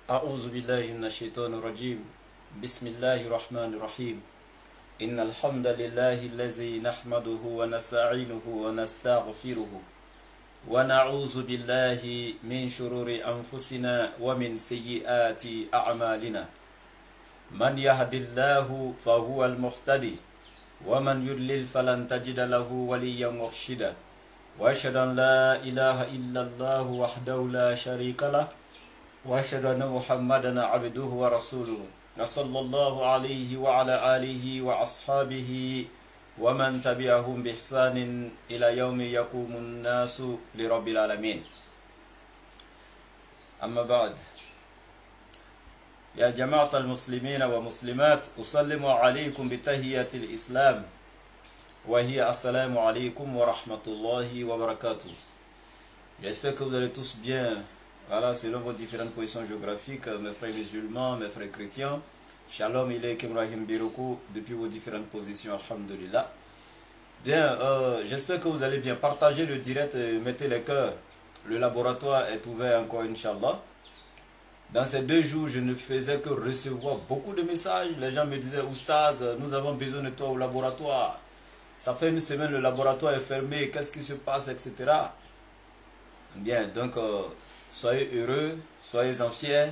أعوذ بالله من الشيطان الرجيم. بسم الله الرحمن الرحيم. إن الحمد لله الذي نحمده ونستعينه ونستغفره ونعوذ بالله من شرور أنفسنا ومن سيئات أعمالنا. من يهد الله فهو المهتدي ومن يضلل فلن تجد له وليا مرشدا. وأشهد أن لا إله إلا الله وحده لا شريك له وأشهد أن محمدا عبده ورسوله صلى الله عليه وعلى آله وأصحابه ومن تبعهم بإحسان إلى يوم يقوم الناس لرب العالمين. أما بعد، يا جماعة المسلمين والمسلمات، أسلم عليكم بتحية الإسلام وهي السلام عليكم ورحمة الله وبركاته. J'espère que vous allez tous bien. Voilà, selon vos différentes positions géographiques, mes frères musulmans, mes frères chrétiens. Shalom ilaykum rahim biruku depuis vos différentes positions, alhamdulillah. Bien, j'espère que vous allez bien. Partagez le direct, mettez les cœurs. Le laboratoire est ouvert encore, Inch'Allah. Dans ces 2 jours, je ne faisais que recevoir beaucoup de messages. Les gens me disaient, Oustaz, nous avons besoin de toi au laboratoire. Ça fait 1 semaine, le laboratoire est fermé, qu'est-ce qui se passe, etc. Bien, donc, soyez heureux, soyez-en fiers.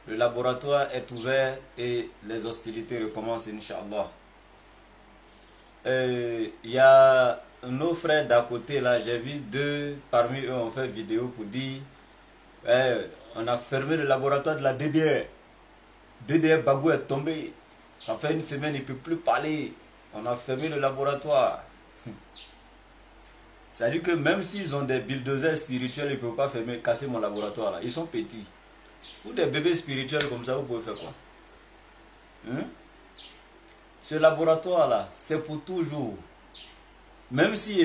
Le laboratoire est ouvert et les hostilités recommencent, Inch'Allah. Il y a nos frères d'à côté là, j'ai vu 2 parmi eux ont fait vidéo pour dire on a fermé le laboratoire de la DDR. DDR Bagou est tombé. Ça fait 1 semaine, il ne peut plus parler. On a fermé le laboratoire. C'est-à-dire que même s'ils ont des bulldozers spirituels, ils ne peuvent pas fermer, casser mon laboratoire là. Ils sont petits. Ou des bébés spirituels comme ça, vous pouvez faire quoi? Ce laboratoire là, c'est pour toujours. Même si je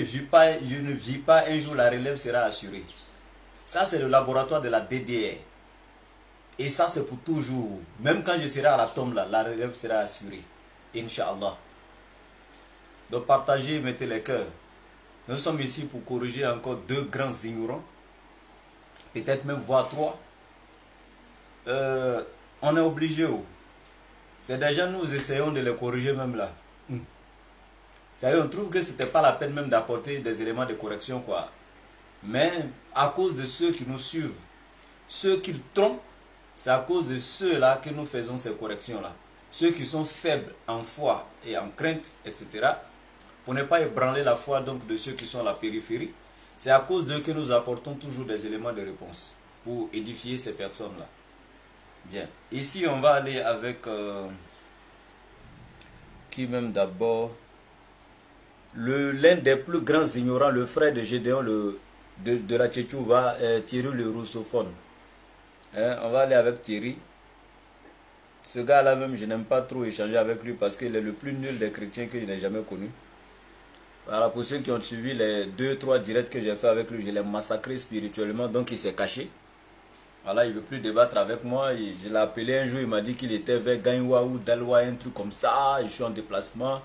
ne vis pas, un jour la relève sera assurée. Ça c'est le laboratoire de la DDR. Et ça c'est pour toujours. Même quand je serai à la tombe là, la relève sera assurée. Inch'Allah. Donc partagez, mettez les cœurs. Nous sommes ici pour corriger encore 2 grands ignorants. Peut-être même voire 3. On est obligé. C'est déjà nous essayons de les corriger même là. On trouve que ce n'était pas la peine même d'apporter des éléments de correction quoi. Mais à cause de ceux qui nous suivent, ceux qui trompent, c'est à cause de ceux-là que nous faisons ces corrections-là. Ceux qui sont faibles en foi et en crainte, etc. Pour ne pas ébranler la foi donc de ceux qui sont à la périphérie. C'est à cause d'eux que nous apportons toujours des éléments de réponse pour édifier ces personnes-là. Bien. Ici, on va aller avec qui même d'abord l'un des plus grands ignorants, le frère de Gédéon de la Tchétchouva, Thierry le russophone. On va aller avec Thierry. Ce gars-là même, je n'aime pas trop échanger avec lui parce qu'il est le plus nul des chrétiens que je n'ai jamais connu. Voilà, pour ceux qui ont suivi les 2-3 directs que j'ai fait avec lui, je l'ai massacré spirituellement, donc il s'est caché. Voilà, il ne veut plus débattre avec moi. Je l'ai appelé un jour, il m'a dit qu'il était vers Gaïwa ou Dalwa, un truc comme ça. Je suis en déplacement.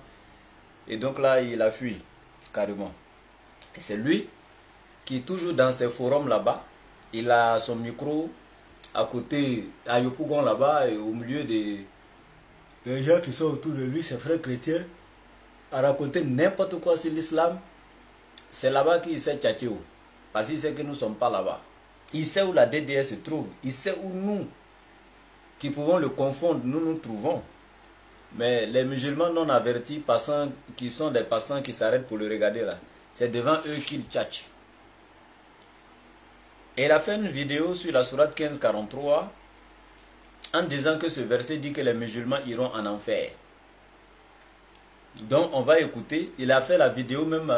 Et donc là, il a fui, carrément. Et c'est lui qui est toujours dans ces forums là-bas. Il a son micro à côté, à Yopougon là-bas, et au milieu des gens qui sont autour de lui, ses frères chrétiens, à raconter n'importe quoi sur l'islam. C'est là-bas qu'il sait tchatcher. Parce qu'il sait que nous ne sommes pas là-bas. Il sait où la DDR se trouve. Il sait où nous, qui pouvons le confondre, nous nous trouvons. Mais les musulmans non avertis, passants, qui sont des passants qui s'arrêtent pour le regarder là, c'est devant eux qu'il tchatche. Et il a fait une vidéo sur la sourate 15:43 en disant que ce verset dit que les musulmans iront en enfer. Donc on va écouter. Il a fait la vidéo même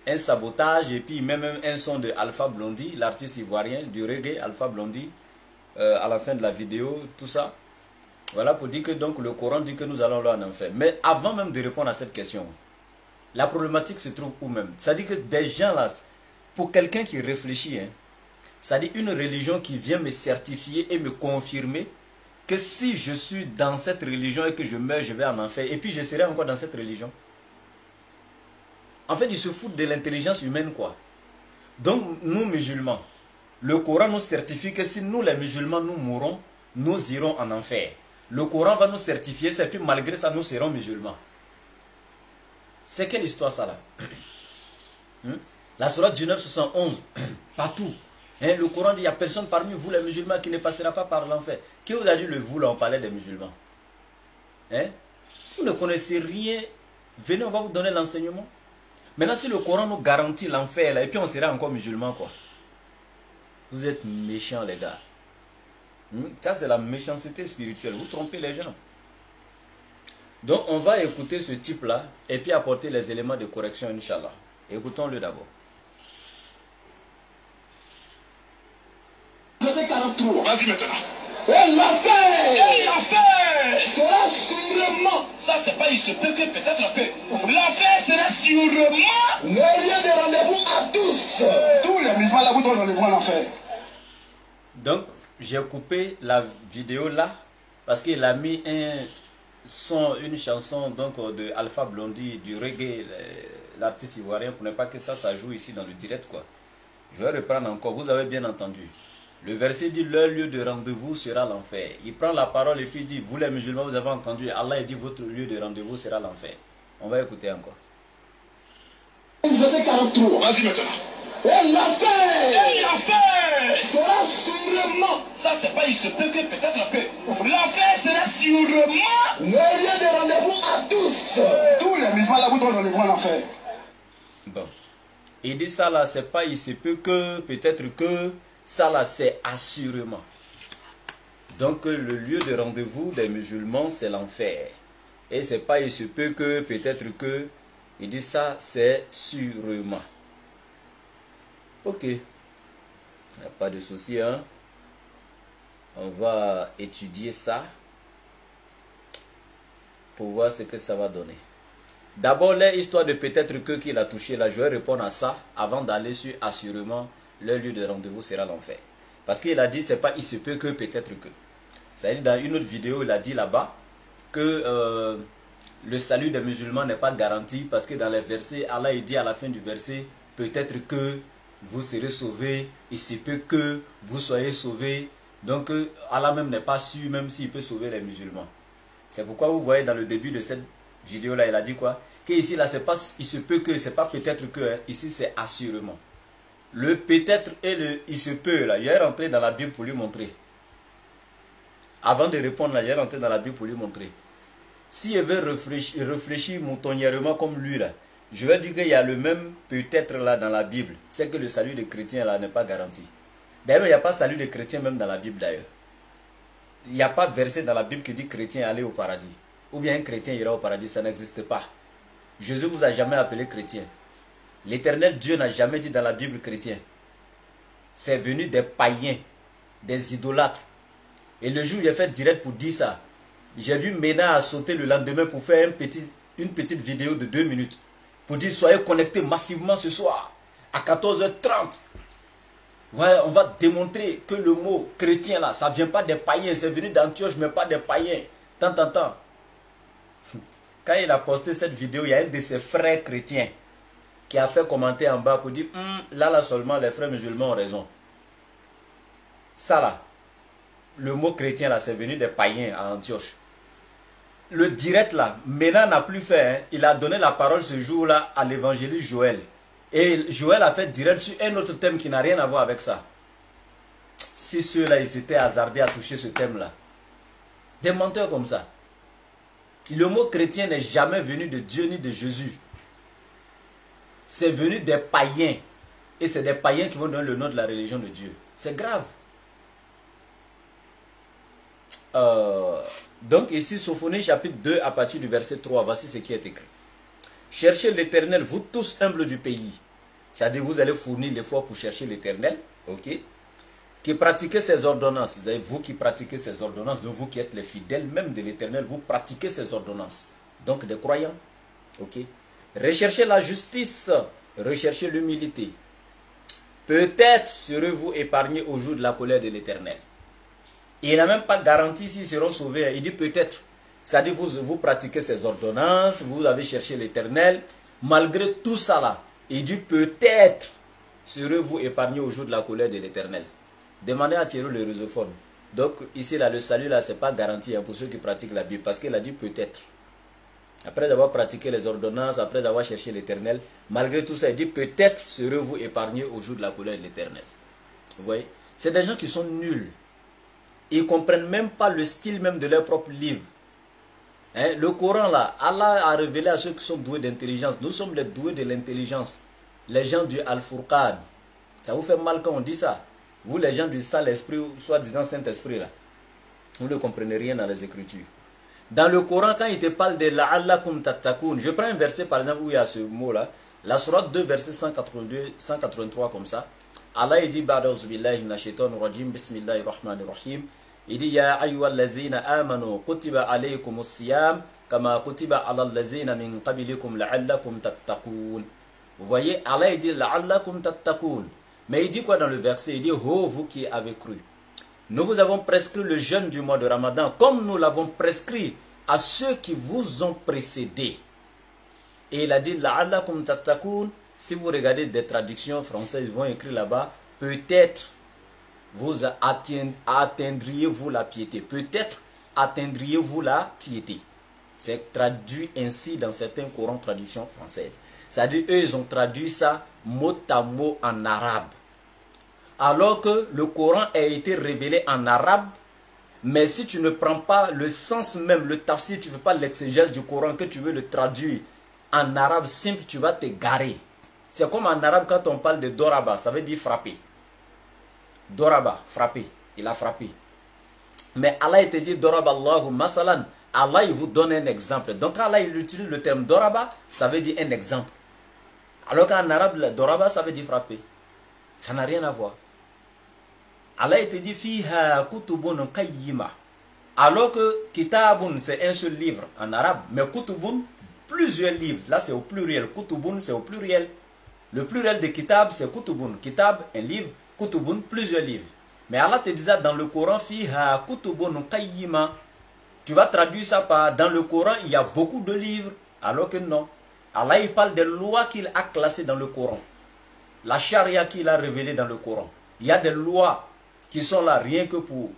un sabotage et puis il met même un son de Alpha Blondy, l'artiste ivoirien du reggae Alpha Blondy à la fin de la vidéo, tout ça. Voilà pour dire que donc le Coran dit que nous allons là en enfer. Mais avant même de répondre à cette question, la problématique se trouve où même? C'est-à-dire que des gens là, pour quelqu'un qui réfléchit, c'est-à-dire une religion qui vient me certifier et me confirmer que si je suis dans cette religion et que je meurs, je vais en enfer. Et puis je serai encore dans cette religion. En fait, ils se foutent de l'intelligence humaine, quoi. Donc, nous musulmans, le Coran nous certifie que si nous les musulmans, nous mourons, nous irons en enfer. Le Coran va nous certifier ça, et puis malgré ça, nous serons musulmans. C'est quelle histoire ça là? La sourate du 971, partout. Hein, le Coran dit, il n'y a personne parmi vous les musulmans qui ne passera pas par l'enfer. Qui vous a dit le vous là, on parlait des musulmans? Hein? Vous ne connaissez rien. Venez, on va vous donner l'enseignement. Maintenant, si le Coran nous garantit l'enfer là, et puis on sera encore musulmans quoi. Vous êtes méchants les gars. Ça c'est la méchanceté spirituelle. Vous trompez les gens. Donc on va écouter ce type là, et puis apporter les éléments de correction, Inch'Allah. Écoutons-le d'abord. Verset 43. Vas-y maintenant. Et l'enfer Sera sûrement. Ça, c'est pas il se peut que peut-être que. L'enfer sera sûrement. le lieu de rendez-vous à tous. Tous les musulmans là, vous donnent rendez-vous à l'enfer. Donc, j'ai coupé la vidéo là, parce qu'il a mis une chanson donc de Alpha Blondy, du reggae, l'artiste ivoirien, pour ne pas que ça joue ici dans le direct quoi. Je vais reprendre encore, vous avez bien entendu. Le verset dit, leur lieu de rendez-vous sera l'enfer. Il prend la parole et puis il dit, vous les musulmans, vous avez entendu, Allah dit, votre lieu de rendez-vous sera l'enfer. On va écouter encore. Verset 43. Vas-y maintenant. Et l'enfer Sera sûrement. Ça, c'est pas il se peut que peut-être que. L'enfer sera sûrement. le lieu de rendez-vous à tous. Tous les musulmans là, vous donnent rendez-vous à l'enfer. Bon. Il dit ça là, c'est pas il se peut que, peut-être que, ça là c'est assurément. Donc le lieu de rendez-vous des musulmans c'est l'enfer. Et c'est pas il se peut que, peut-être que, il dit ça c'est sûrement. Ok. Il n'y a pas de souci hein. On va étudier ça pour voir ce que ça va donner. D'abord, l'histoire de peut-être que qu'il a touché là, je vais répondre à ça avant d'aller sur assurément le lieu de rendez-vous sera l'enfer. Parce qu'il a dit, c'est pas il se peut que, peut-être que. C'est-à-dire dans une autre vidéo, il a dit là-bas que le salut des musulmans n'est pas garanti parce que dans les versets, Allah il dit à la fin du verset, peut-être que vous serez sauvés, il se peut que vous soyez sauvés. Donc Allah même n'est pas sûr, même s'il peut sauver les musulmans. C'est pourquoi vous voyez dans le début de cette vidéo là, il a dit quoi? Que ici là, c'est pas il se peut que, c'est pas peut-être que, hein. Ici c'est assurément. Le peut-être et le il se peut là, il est rentré dans la Bible pour lui montrer. Avant de répondre là, il est rentré dans la Bible pour lui montrer. Si il veut réfléchir moutonnièrement comme lui là, je vais dire qu'il y a le même peut-être là dans la Bible. C'est que le salut des chrétiens là n'est pas garanti. D'ailleurs, il n'y a pas salut des chrétiens même dans la Bible d'ailleurs. Il n'y a pas de verset dans la Bible qui dit chrétien aller au paradis. Ou bien un chrétien ira au paradis, ça n'existe pas. Jésus vous a jamais appelé chrétien. L'éternel Dieu n'a jamais dit dans la Bible chrétien. C'est venu des païens, des idolâtres. Et le jour où j'ai fait direct pour dire ça, j'ai vu Ménard sauter le lendemain pour faire une petite vidéo de 2 minutes. Pour dire soyez connectés massivement ce soir à 14h30. Ouais, on va démontrer que le mot chrétien là, ça ne vient pas des païens. C'est venu d'Antioche mais pas des païens. Tant. Quand il a posté cette vidéo, il y a un de ses frères chrétiens qui a fait commenter en bas pour dire là seulement les frères musulmans ont raison. Ça là, le mot chrétien là, c'est venu des païens à Antioche. Le direct là, Ménard n'a plus fait, hein. Il a donné la parole ce jour là à l'évangéliste Joël. Et Joël a fait direct sur un autre thème qui n'a rien à voir avec ça. Si ceux-là, ils étaient hasardés à toucher ce thème-là. Des menteurs comme ça. Le mot chrétien n'est jamais venu de Dieu ni de Jésus. C'est venu des païens. Et c'est des païens qui vont donner le nom de la religion de Dieu. C'est grave. Donc ici, Sophonie chapitre 2 à partir du verset 3. Voici ce qui est écrit. Cherchez l'Éternel, vous tous humbles du pays. C'est-à-dire vous allez fournir l'effort pour chercher l'Éternel. Ok. Qui pratiquez ses ordonnances. Vous qui pratiquez ses ordonnances, de vous qui êtes les fidèles même de l'Éternel, vous pratiquez ses ordonnances. Donc des croyants. Ok. Recherchez la justice. Recherchez l'humilité. Peut-être serez-vous épargnés au jour de la colère de l'Éternel. Il n'a même pas garanti s'ils seront sauvés. Il dit peut-être. C'est-à-dire vous pratiquez ces ordonnances, vous avez cherché l'Éternel. Malgré tout ça là, il dit peut-être serez-vous épargnés au jour de la colère de l'Éternel. Demandez à Thierry le rusophone. Donc ici, là, le salut, là, c'est pas garanti hein, pour ceux qui pratiquent la Bible. Parce qu'il a dit peut-être. Après avoir pratiqué les ordonnances, après avoir cherché l'Éternel, malgré tout ça, il dit peut-être serez-vous épargnés au jour de la colère de l'Éternel. Vous voyez? C'est des gens qui sont nuls. Ils ne comprennent même pas le style même de leur propre livre. Hein? Le Coran, là, Allah a révélé à ceux qui sont doués d'intelligence. Nous sommes les doués de l'intelligence. Les gens du Al-Furqan. Ça vous fait mal quand on dit ça? Vous, les gens du Saint-Esprit, ou soi-disant Saint-Esprit, là, vous ne comprenez rien dans les Écritures. Dans le Coran, quand il te parle de la'allakum tattaqun, je prends un verset par exemple où il y a ce mot-là, la sourate 2, verset 182, 183 comme ça. Allah il dit, ba'da'uzu billahi minash shaitanir rajim, bismillahir rahmanir rahim. Il dit, ya ayyuhallazina amanu, kutiba alaykumus siyam, kama kutiba alal lazina min qablikum la'allakum tattaqun. Vous voyez, Allah il dit, la'allakum tattaqun. Mais il dit quoi dans le verset? Il dit, oh vous qui avez cru. Nous vous avons prescrit le jeûne du mois de Ramadan, comme nous l'avons prescrit à ceux qui vous ont précédés. Et il a dit, la'allakum tattaqun. Si vous regardez des traductions françaises, ils vont écrire là-bas, peut-être vous atteindriez-vous la piété. Peut-être atteindriez-vous la piété. C'est traduit ainsi dans certains Corans traductions françaises. C'est-à-dire, eux, ils ont traduit ça mot à mot en arabe. Alors que le Coran a été révélé en arabe, mais si tu ne prends pas le sens même, le tafsir, tu ne fais pas l'exégèse du Coran, que tu veux le traduire en arabe simple, tu vas te garer. C'est comme en arabe quand on parle de Doraba, ça veut dire frapper. Doraba, frapper, il a frappé. Mais Allah il te dit Doraba Allahu masalan, Allah il vous donne un exemple. Donc quand Allah il utilise le terme Doraba, ça veut dire un exemple. Alors qu'en arabe, Doraba ça veut dire frapper. Ça n'a rien à voir. Allah il te dit fiha kutubun qayyima. Alors que kitabun c'est un seul livre en arabe, mais kutubun plusieurs livres. Là c'est au pluriel. Kutubun c'est au pluriel. Le pluriel de kitab c'est kutubun. Kitab un livre, kutubun plusieurs livres. Mais Allah te disait dans le Coran fiha kutubun qayyima. Tu vas traduire ça par dans le Coran il y a beaucoup de livres, alors que non. Allah il parle des lois qu'il a classées dans le Coran. La charia qu'il a révélée dans le Coran. Il y a des lois qui sont là rien que pour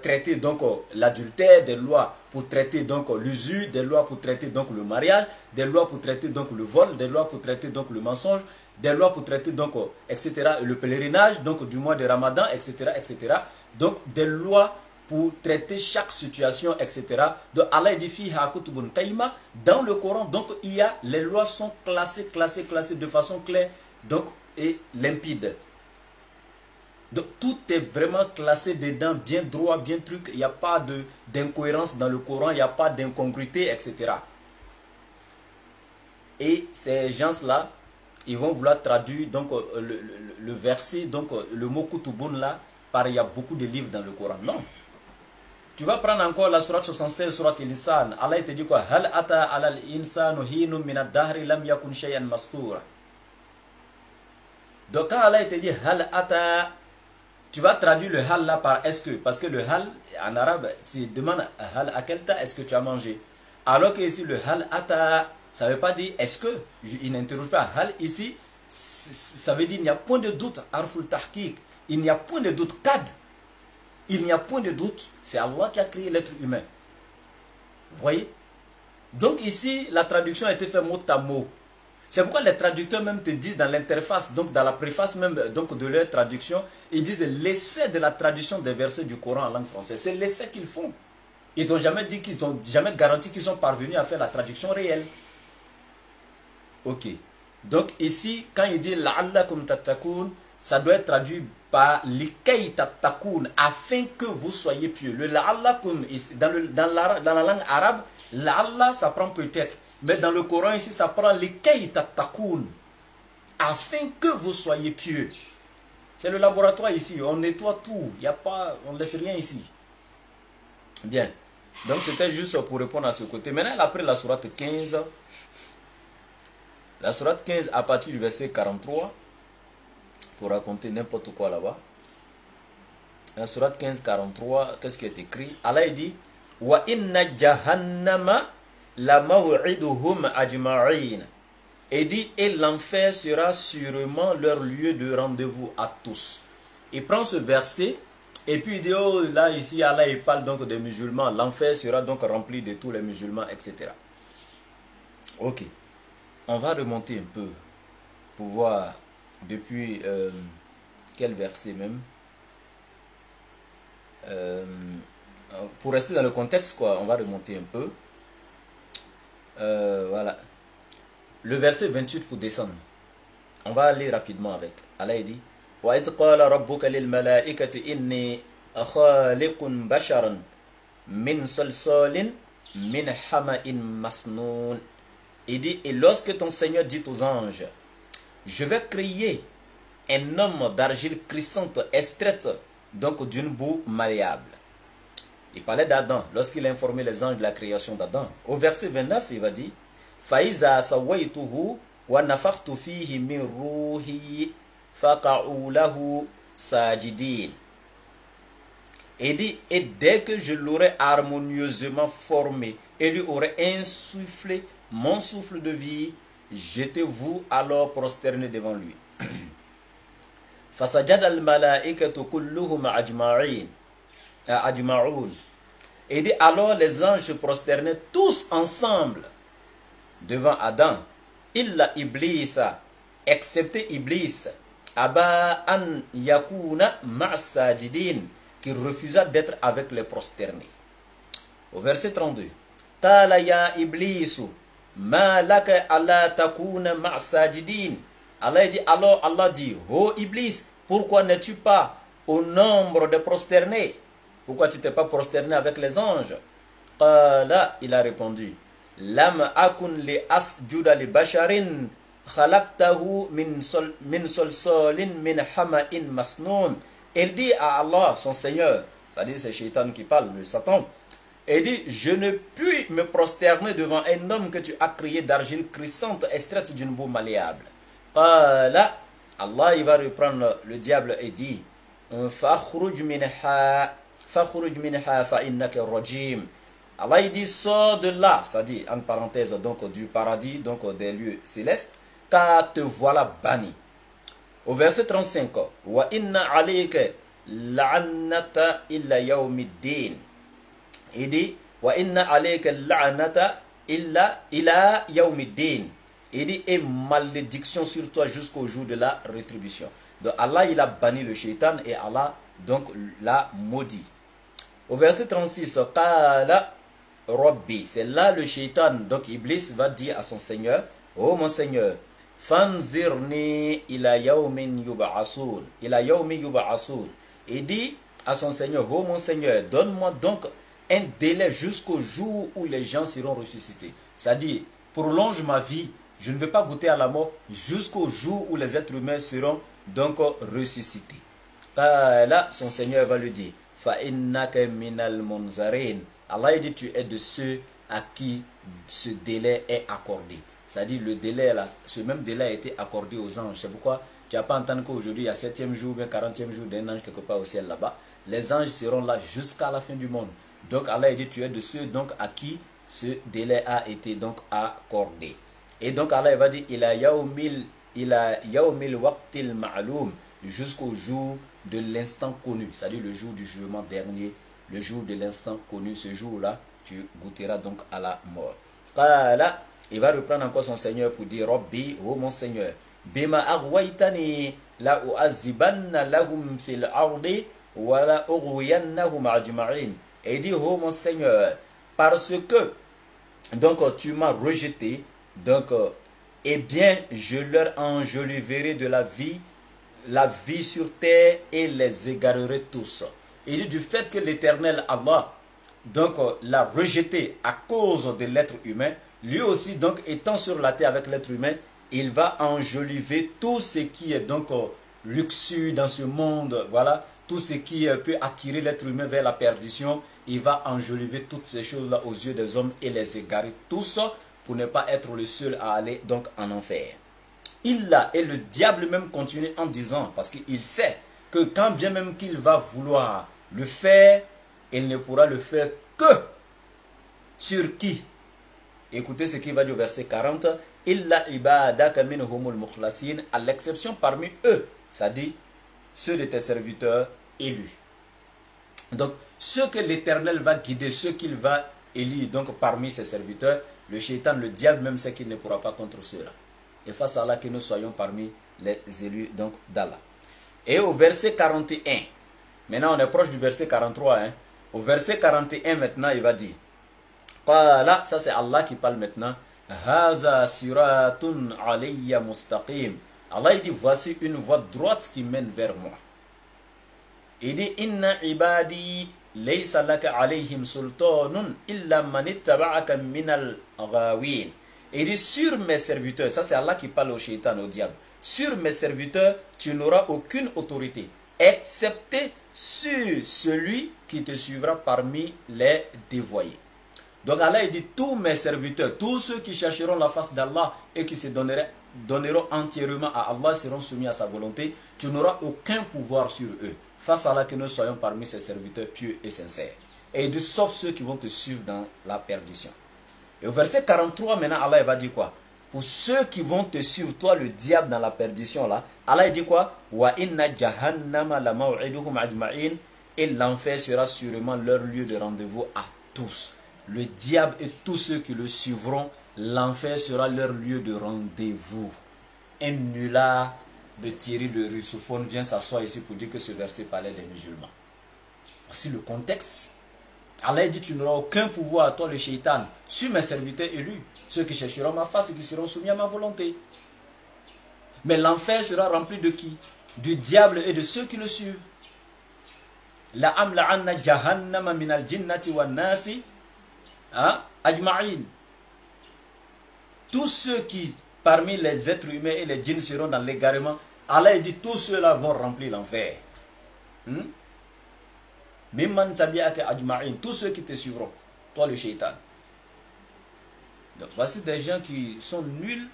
traiter donc l'adultère, des lois pour traiter donc l'usure, des lois pour traiter donc le mariage, des lois pour traiter donc le vol, des lois pour traiter donc le mensonge, des lois pour traiter donc etc. le pèlerinage donc du mois de Ramadan, etc. etc. Donc des lois pour traiter chaque situation, etc. Donc Allah dit fiha kutubun qayyima dans le Coran. Donc il y a les lois sont classées de façon claire donc et limpide. Donc tout est vraiment classé dedans, bien droit, bien truc. Il n'y a pas d'incohérence dans le Coran, il n'y a pas d'incongruité, etc. Et ces gens-là, ils vont vouloir traduire donc le verset, donc le mot kutubun là, par il y a beaucoup de livres dans le Coran. Non. Tu vas prendre encore la sourate 76, sourate Al-Insan. Allah il te dit quoi? Hal ata alal insanu hinun minad dahri lam yakun shay'an mastura. Donc quand Allah il te dit hal ata, tu vas traduire le hal là par est-ce que, parce que le hal en arabe, s'il demande hal akelta, est-ce que tu as mangé? Alors que ici le hal ata, ça ne veut pas dire est-ce que, il n'interroge pas. Hal ici, ça veut dire il n'y a point de doute, arful tahqiq, il n'y a point de doute, kad, il n'y a point de doute, c'est Allah qui a créé l'être humain. Vous voyez? Donc ici, la traduction a été faite mot à mot. C'est pourquoi les traducteurs même te disent dans l'interface, donc dans la préface même donc de leur traduction, ils disent l'essai de la traduction des versets du Coran en langue française. C'est l'essai qu'ils font. Ils n'ont jamais dit qu'ils n'ont jamais garanti qu'ils sont parvenus à faire la traduction réelle. Ok. Donc ici, quand il dit la'allakum tattaqun, ça doit être traduit par likay tattaqun, afin que vous soyez pieux. Le la'allakum, dans la langue arabe, la'alla ça prend peut-être. Mais dans le Coran ici, ça prend likay tattaqun, afin que vous soyez pieux. C'est le laboratoire ici, on nettoie tout, il y a pas, on ne laisse rien ici. Bien, donc c'était juste pour répondre à ce côté. Maintenant, après la sourate 15, la sourate 15 à partir du verset 43, pour raconter n'importe quoi là-bas. La sourate 15, 43, qu'est-ce qui est écrit? Allah il dit, wa inna jahannama la maw'iduhum ajma'in. Et dit, et l'enfer sera sûrement leur lieu de rendez-vous à tous. Il prend ce verset Et puis il dit, oh, là, ici, Allah, il parle donc des musulmans. L'enfer sera donc rempli de tous les musulmans, etc. Ok. On va remonter un peu pour voir depuis quel verset même. Pour rester dans le contexte, quoi, on va remonter un peu. Voilà. Le verset 28 pour descendre. On va aller rapidement avec. Allah dit وَإِذْ قَالَ رَبُّكَ لِلْمَلَائِكَةِ إِنِّي أَخَالِقٌ بَشَرًا مِنْ صَلْصَالٍ مِنْ حَمَإٍ مَسْنُونٍ. Il dit, et lorsque ton Seigneur dit aux anges, je vais créer un homme d'argile crissante extraite donc d'une boue malléable. Il parlait d'Adam lorsqu'il a informé les anges de la création d'Adam. Au verset 29, il va dire فَإِذَا سَوَّيْتُهُ وَنَفَخْتُ فِيهِ مِنْ رُوحِي فَقَعُوا لَهُ سَاجِدِينَ. Il dit, et dès que je l'aurai harmonieusement formé et lui aurai insufflé mon souffle de vie, jetez-vous alors prosterné devant lui. فَسَجَدَ الْمَلَائِكَةُ كُلُّهُمْ أَجْمَعُونَ. Et dit, alors les anges se prosternaient tous ensemble devant Adam. Illa Iblisa, excepté Iblis, Aba an yakuna ma'sajidin, qui refusa d'être avec les prosternés. Au verset 32, Qala ya Iblisu, ma laka alla takuna ma'sajidin. Allah dit, alors Allah dit, oh Iblis, pourquoi n'es-tu pas au nombre des prosternés? Pourquoi tu t'es pas prosterné avec les anges? Qala, il a répondu, Lam akun li asjuda li basharin khalaqtahu min solsolin min hama'in masnoun. Il dit à Allah, son Seigneur, c'est-à-dire c'est Shaitan qui parle, le Satan, il dit, je ne puis me prosterner devant un homme que tu as créé d'argile crissante extraite d'une boue malléable. Qala, Allah il va reprendre le diable et dit, fakhruj minha fa innaka rajim. Allah il dit, sors de là, c'est-à-dire en parenthèse donc du paradis, donc des lieux célestes, car te voilà banni. Au verset 35, wa inna alayka la'annata illa yawmiddin. Il dit, wa inna alayka la'annata illa yawmiddin. Il dit, et malédiction sur toi jusqu'au jour de la rétribution. Donc Allah il a banni le shaitan et Allah donc l'a maudit. Au verset 36, qala Rabbi, c'est là le shaitan, donc Iblis va dire à son Seigneur, oh mon Seigneur, fanzirni ila yawmin yub'asun, ila yawmi yub'asun. Il dit à son Seigneur, oh mon Seigneur, donne-moi donc un délai jusqu'au jour où les gens seront ressuscités. C'est-à-dire, prolonge ma vie, je ne vais pas goûter à la mort jusqu'au jour où les êtres humains seront donc ressuscités. Là, son Seigneur va lui dire, fa innaka minal munzarin. Allah dit, tu es de ceux à qui ce délai est accordé. C'est-à-dire le délai là, ce même délai a été accordé aux anges. C'est pourquoi tu n'as pas entendu qu'aujourd'hui il y a 7e jour, bien 40e jour d'un ange quelque part au ciel là-bas. Les anges seront là jusqu'à la fin du monde. Donc Allah dit, tu es de ceux donc à qui ce délai a été donc accordé. Et donc Allah va dire, ila yawmil waqtil ma'loum, jusqu'au jour de l'instant connu, c'est-à-dire le jour du jugement dernier, le jour de l'instant connu, ce jour-là, tu goûteras donc à la mort. Là, il va reprendre encore son Seigneur pour dire, Rabbi, oh mon Seigneur, bima aghwaytani la u'azibanna lahum fil ardi wa la ughwiyannahum ajma'in. Et il dit, oh mon Seigneur, parce que donc tu m'as rejeté, donc eh bien je leur enjoliverai de la vie sur terre et les égarerai tous. Il dit du fait que l'Éternel Allah donc l'a rejeté à cause de l'être humain, lui aussi donc étant sur la terre avec l'être humain, il va enjoliver tout ce qui est donc luxure dans ce monde, voilà, tout ce qui peut attirer l'être humain vers la perdition. Il va enjoliver toutes ces choses-là aux yeux des hommes et les égarer tous pour ne pas être le seul à aller donc en enfer. Et le diable même continue en disant, parce qu'il sait que quand bien même qu'il va vouloir le faire, il ne pourra le faire que sur qui? Écoutez ce qu'il va dire au verset 40. Illa ibadaka minhumul mukhlasin, à l'exception parmi eux, c'est-à-dire ceux de tes serviteurs élus. Donc, ce que l'Éternel va guider, ce qu'il va élire donc parmi ses serviteurs, le shaitan, le diable même sait qu'il ne pourra pas contre ceux-là. Et face à Allah, que nous soyons parmi les élus donc d'Allah. Et au verset 41, maintenant on est proche du verset 43, hein. Au verset 41 maintenant il va dire, là ça c'est Allah qui parle maintenant, Haza siratun alayya mustaqim. Allah il dit, voici une voie droite qui mène vers moi. Il dit, inna ibadi laysa laka alayhim sultanun illa man ittaba'aka minal ghawin. Il dit, sur mes serviteurs, ça c'est Allah qui parle au shaitan, au diable, sur mes serviteurs, tu n'auras aucune autorité, excepté sur celui qui te suivra parmi les dévoyés. Donc Allah il dit, tous mes serviteurs, tous ceux qui chercheront la face d'Allah et qui se donneront entièrement à Allah, seront soumis à sa volonté, tu n'auras aucun pouvoir sur eux. Face à Allah, que nous soyons parmi ses serviteurs pieux et sincères. Et il dit, sauf ceux qui vont te suivre dans la perdition. Et au verset 43, maintenant, Allah il va dire quoi? Pour ceux qui vont te suivre, toi le diable dans la perdition là, Allah il dit quoi? Wa inna jahannama la maw'iduhum ajma'in. Et l'enfer sera sûrement leur lieu de rendez-vous à tous. Le diable et tous ceux qui le suivront, l'enfer sera leur lieu de rendez-vous. Un nulard de Thierry le russophone vient s'asseoir ici pour dire que ce verset parlait des musulmans. Voici le contexte. Allah dit, tu n'auras aucun pouvoir à toi le shaitan sur mes serviteurs élus, ceux qui chercheront ma face et qui seront soumis à ma volonté. Mais l'enfer sera rempli de qui? Du diable et de ceux qui le suivent. La amla'anna jahannama minal jinnati wan nasi ajma'in. Tous ceux qui parmi les êtres humains et les djinns seront dans l'égarement, Allah dit, tous ceux-là vont remplir l'enfer. Mimman tabi'aka ajma'in, tous ceux qui te suivront, toi le shaitan. Donc voici des gens qui sont nuls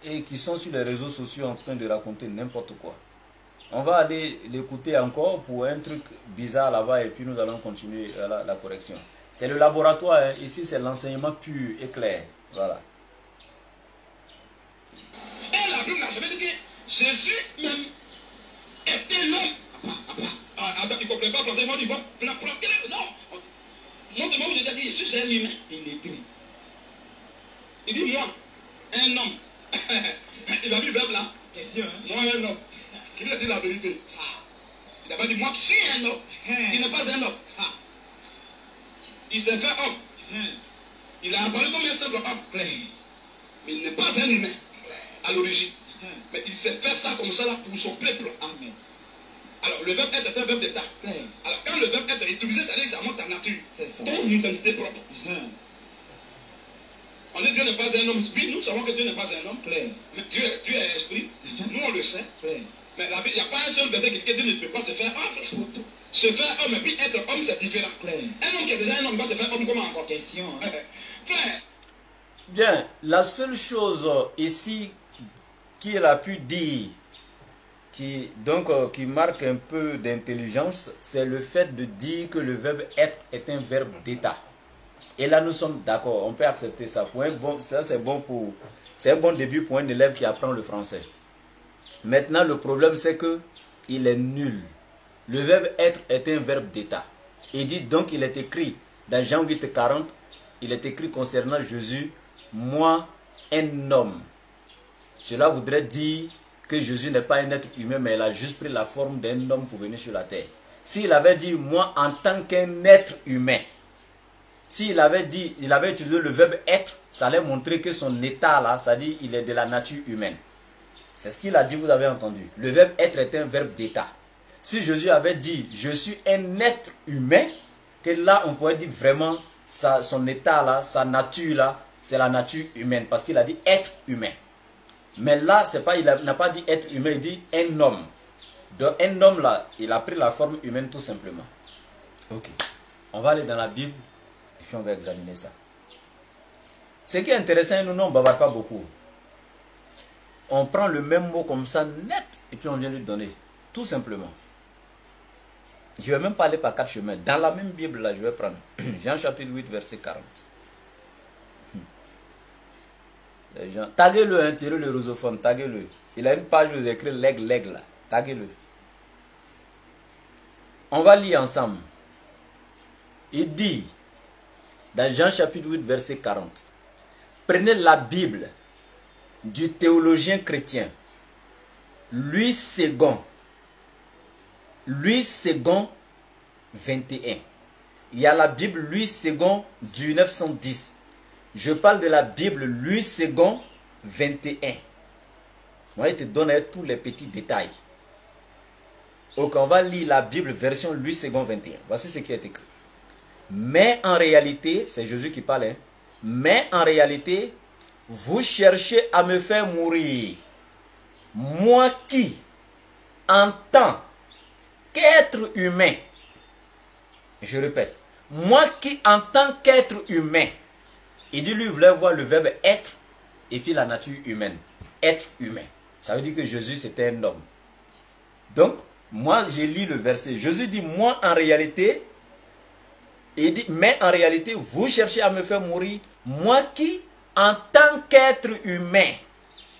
et qui sont sur les réseaux sociaux en train de raconter n'importe quoi. On va aller l'écouter encore pour un truc bizarre là-bas et puis nous allons continuer la correction. C'est le laboratoire, hein. Ici c'est l'enseignement pur et clair. Voilà. Et la Bible n'a jamais dit que Jésus même était l'homme. Il ne comprend pas forcément, il va planter là. Non. Montre-moi où j'ai dit, Jésus c'est un humain. Il écrit. Il dit, moi, un homme. Il a mis le verbe là. Question, hein? Moi, un homme. Il lui a dit la vérité. Il n'a pas dit, moi, je suis un homme. Il n'est pas un homme. Il s'est fait homme. Il a apparu comme un simple homme. Mais il n'est pas un humain à l'origine. Mais il s'est fait ça comme ça là pour son peuple. Amen. Alors, le verbe être est un verbe d'état. Alors, quand le verbe être est utilisé, ça veut dire que ça montre ta nature. C'est ça. Ton identité propre. On dit Dieu n'est pas un homme. Oui, nous savons que Dieu n'est pas un homme. Mais Dieu est esprit. Nous, on le sait. Mais il n'y a pas un seul verset qui dit que Dieu ne peut pas se faire homme. Se faire homme et puis être homme, c'est différent. Un homme qui est déjà un homme va se faire homme comment encore? Question. Frère. Bien, la seule chose ici qu'il a pu dire, qui marque un peu d'intelligence, c'est le fait de dire que le verbe être est un verbe d'état. Et là, nous sommes d'accord, on peut accepter ça. Ça, c'est un bon début pour un élève qui apprend le français. Maintenant, le problème, c'est que il est nul. Le verbe être est un verbe d'état. Il dit donc, il est écrit dans Jean 8, 40, il est écrit concernant Jésus, moi, un homme. Cela voudrait dire que Jésus n'est pas un être humain, mais il a juste pris la forme d'un homme pour venir sur la terre. S'il avait dit moi en tant qu'un être humain, s'il avait dit, il avait utilisé le verbe être, ça allait montrer que son état là, ça dit il est de la nature humaine. C'est ce qu'il a dit, vous avez entendu. Le verbe être est un verbe d'état. Si Jésus avait dit je suis un être humain, que là on pourrait dire vraiment son état là, sa nature là, c'est la nature humaine, parce qu'il a dit être humain. Mais là, c'est pas, il n'a pas dit être humain, il dit un homme. Donc un homme là, il a pris la forme humaine tout simplement. Ok. On va aller dans la Bible et puis on va examiner ça. Ce qui est intéressant, nous ne bavardons pas beaucoup. On prend le même mot comme ça, net, et puis on vient lui donner. Tout simplement. Je ne vais même pas aller par 4 chemins. Dans la même Bible là, je vais prendre Jean chapitre 8, verset 40. Les gens, taguez-le, hein, tirez le rusophone, taguez-le. Il a une page où il écrit l'aigle là. Taguez-le. On va lire ensemble. Il dit, dans Jean chapitre 8, verset 40, prenez la Bible du théologien chrétien, Louis II, 21. Il y a la Bible Louis II du 1910. Je parle de la Bible Louis II 21. Moi, je te donne tous les petits détails. Donc, on va lire la Bible version Louis II 21. Voici ce qui est écrit. Mais en réalité, c'est Jésus qui parle, hein, mais en réalité, vous cherchez à me faire mourir. Moi qui, en tant qu'être humain, je répète, moi qui en tant qu'être humain, il dit lui voulait voir le verbe être et puis la nature humaine. Être humain. Ça veut dire que Jésus c'était un homme. Donc, moi j'ai lu le verset. Jésus dit, moi en réalité, il dit, mais en réalité, vous cherchez à me faire mourir. Moi qui, en tant qu'être humain.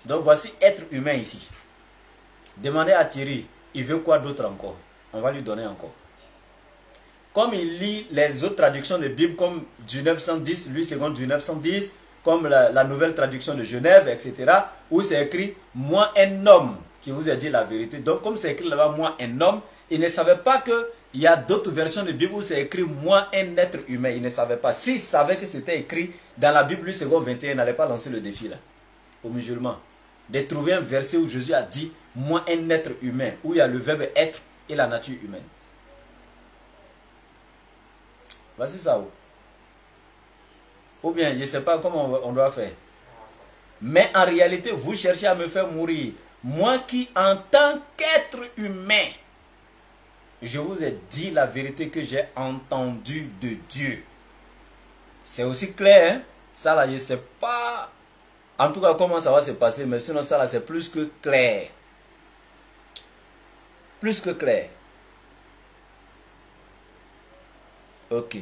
Donc voici être humain ici. Demandez à Thierry, il veut quoi d'autre encore? On va lui donner encore. Comme il lit les autres traductions de Bible, comme du 910, Louis II du 910, comme la nouvelle traduction de Genève, etc., où c'est écrit « Moi, un homme qui vous a dit la vérité ». Donc, comme c'est écrit là-bas « Moi, un homme », il ne savait pas qu'il y a d'autres versions de Bible où c'est écrit « Moi, un être humain ». Il ne savait pas. S'il savait que c'était écrit dans la Bible Louis II 21, il n'allait pas lancer le défi là, aux musulmans, de trouver un verset où Jésus a dit « Moi, un être humain », où il y a le verbe « être » et la nature humaine. Voici ça. Ou bien, je ne sais pas comment on doit faire. Mais en réalité, vous cherchez à me faire mourir. Moi qui, en tant qu'être humain, je vous ai dit la vérité que j'ai entendue de Dieu. C'est aussi clair, hein? Ça là, je ne sais pas en tout cas comment ça va se passer, mais sinon ça là, c'est plus que clair. Plus que clair. Ok.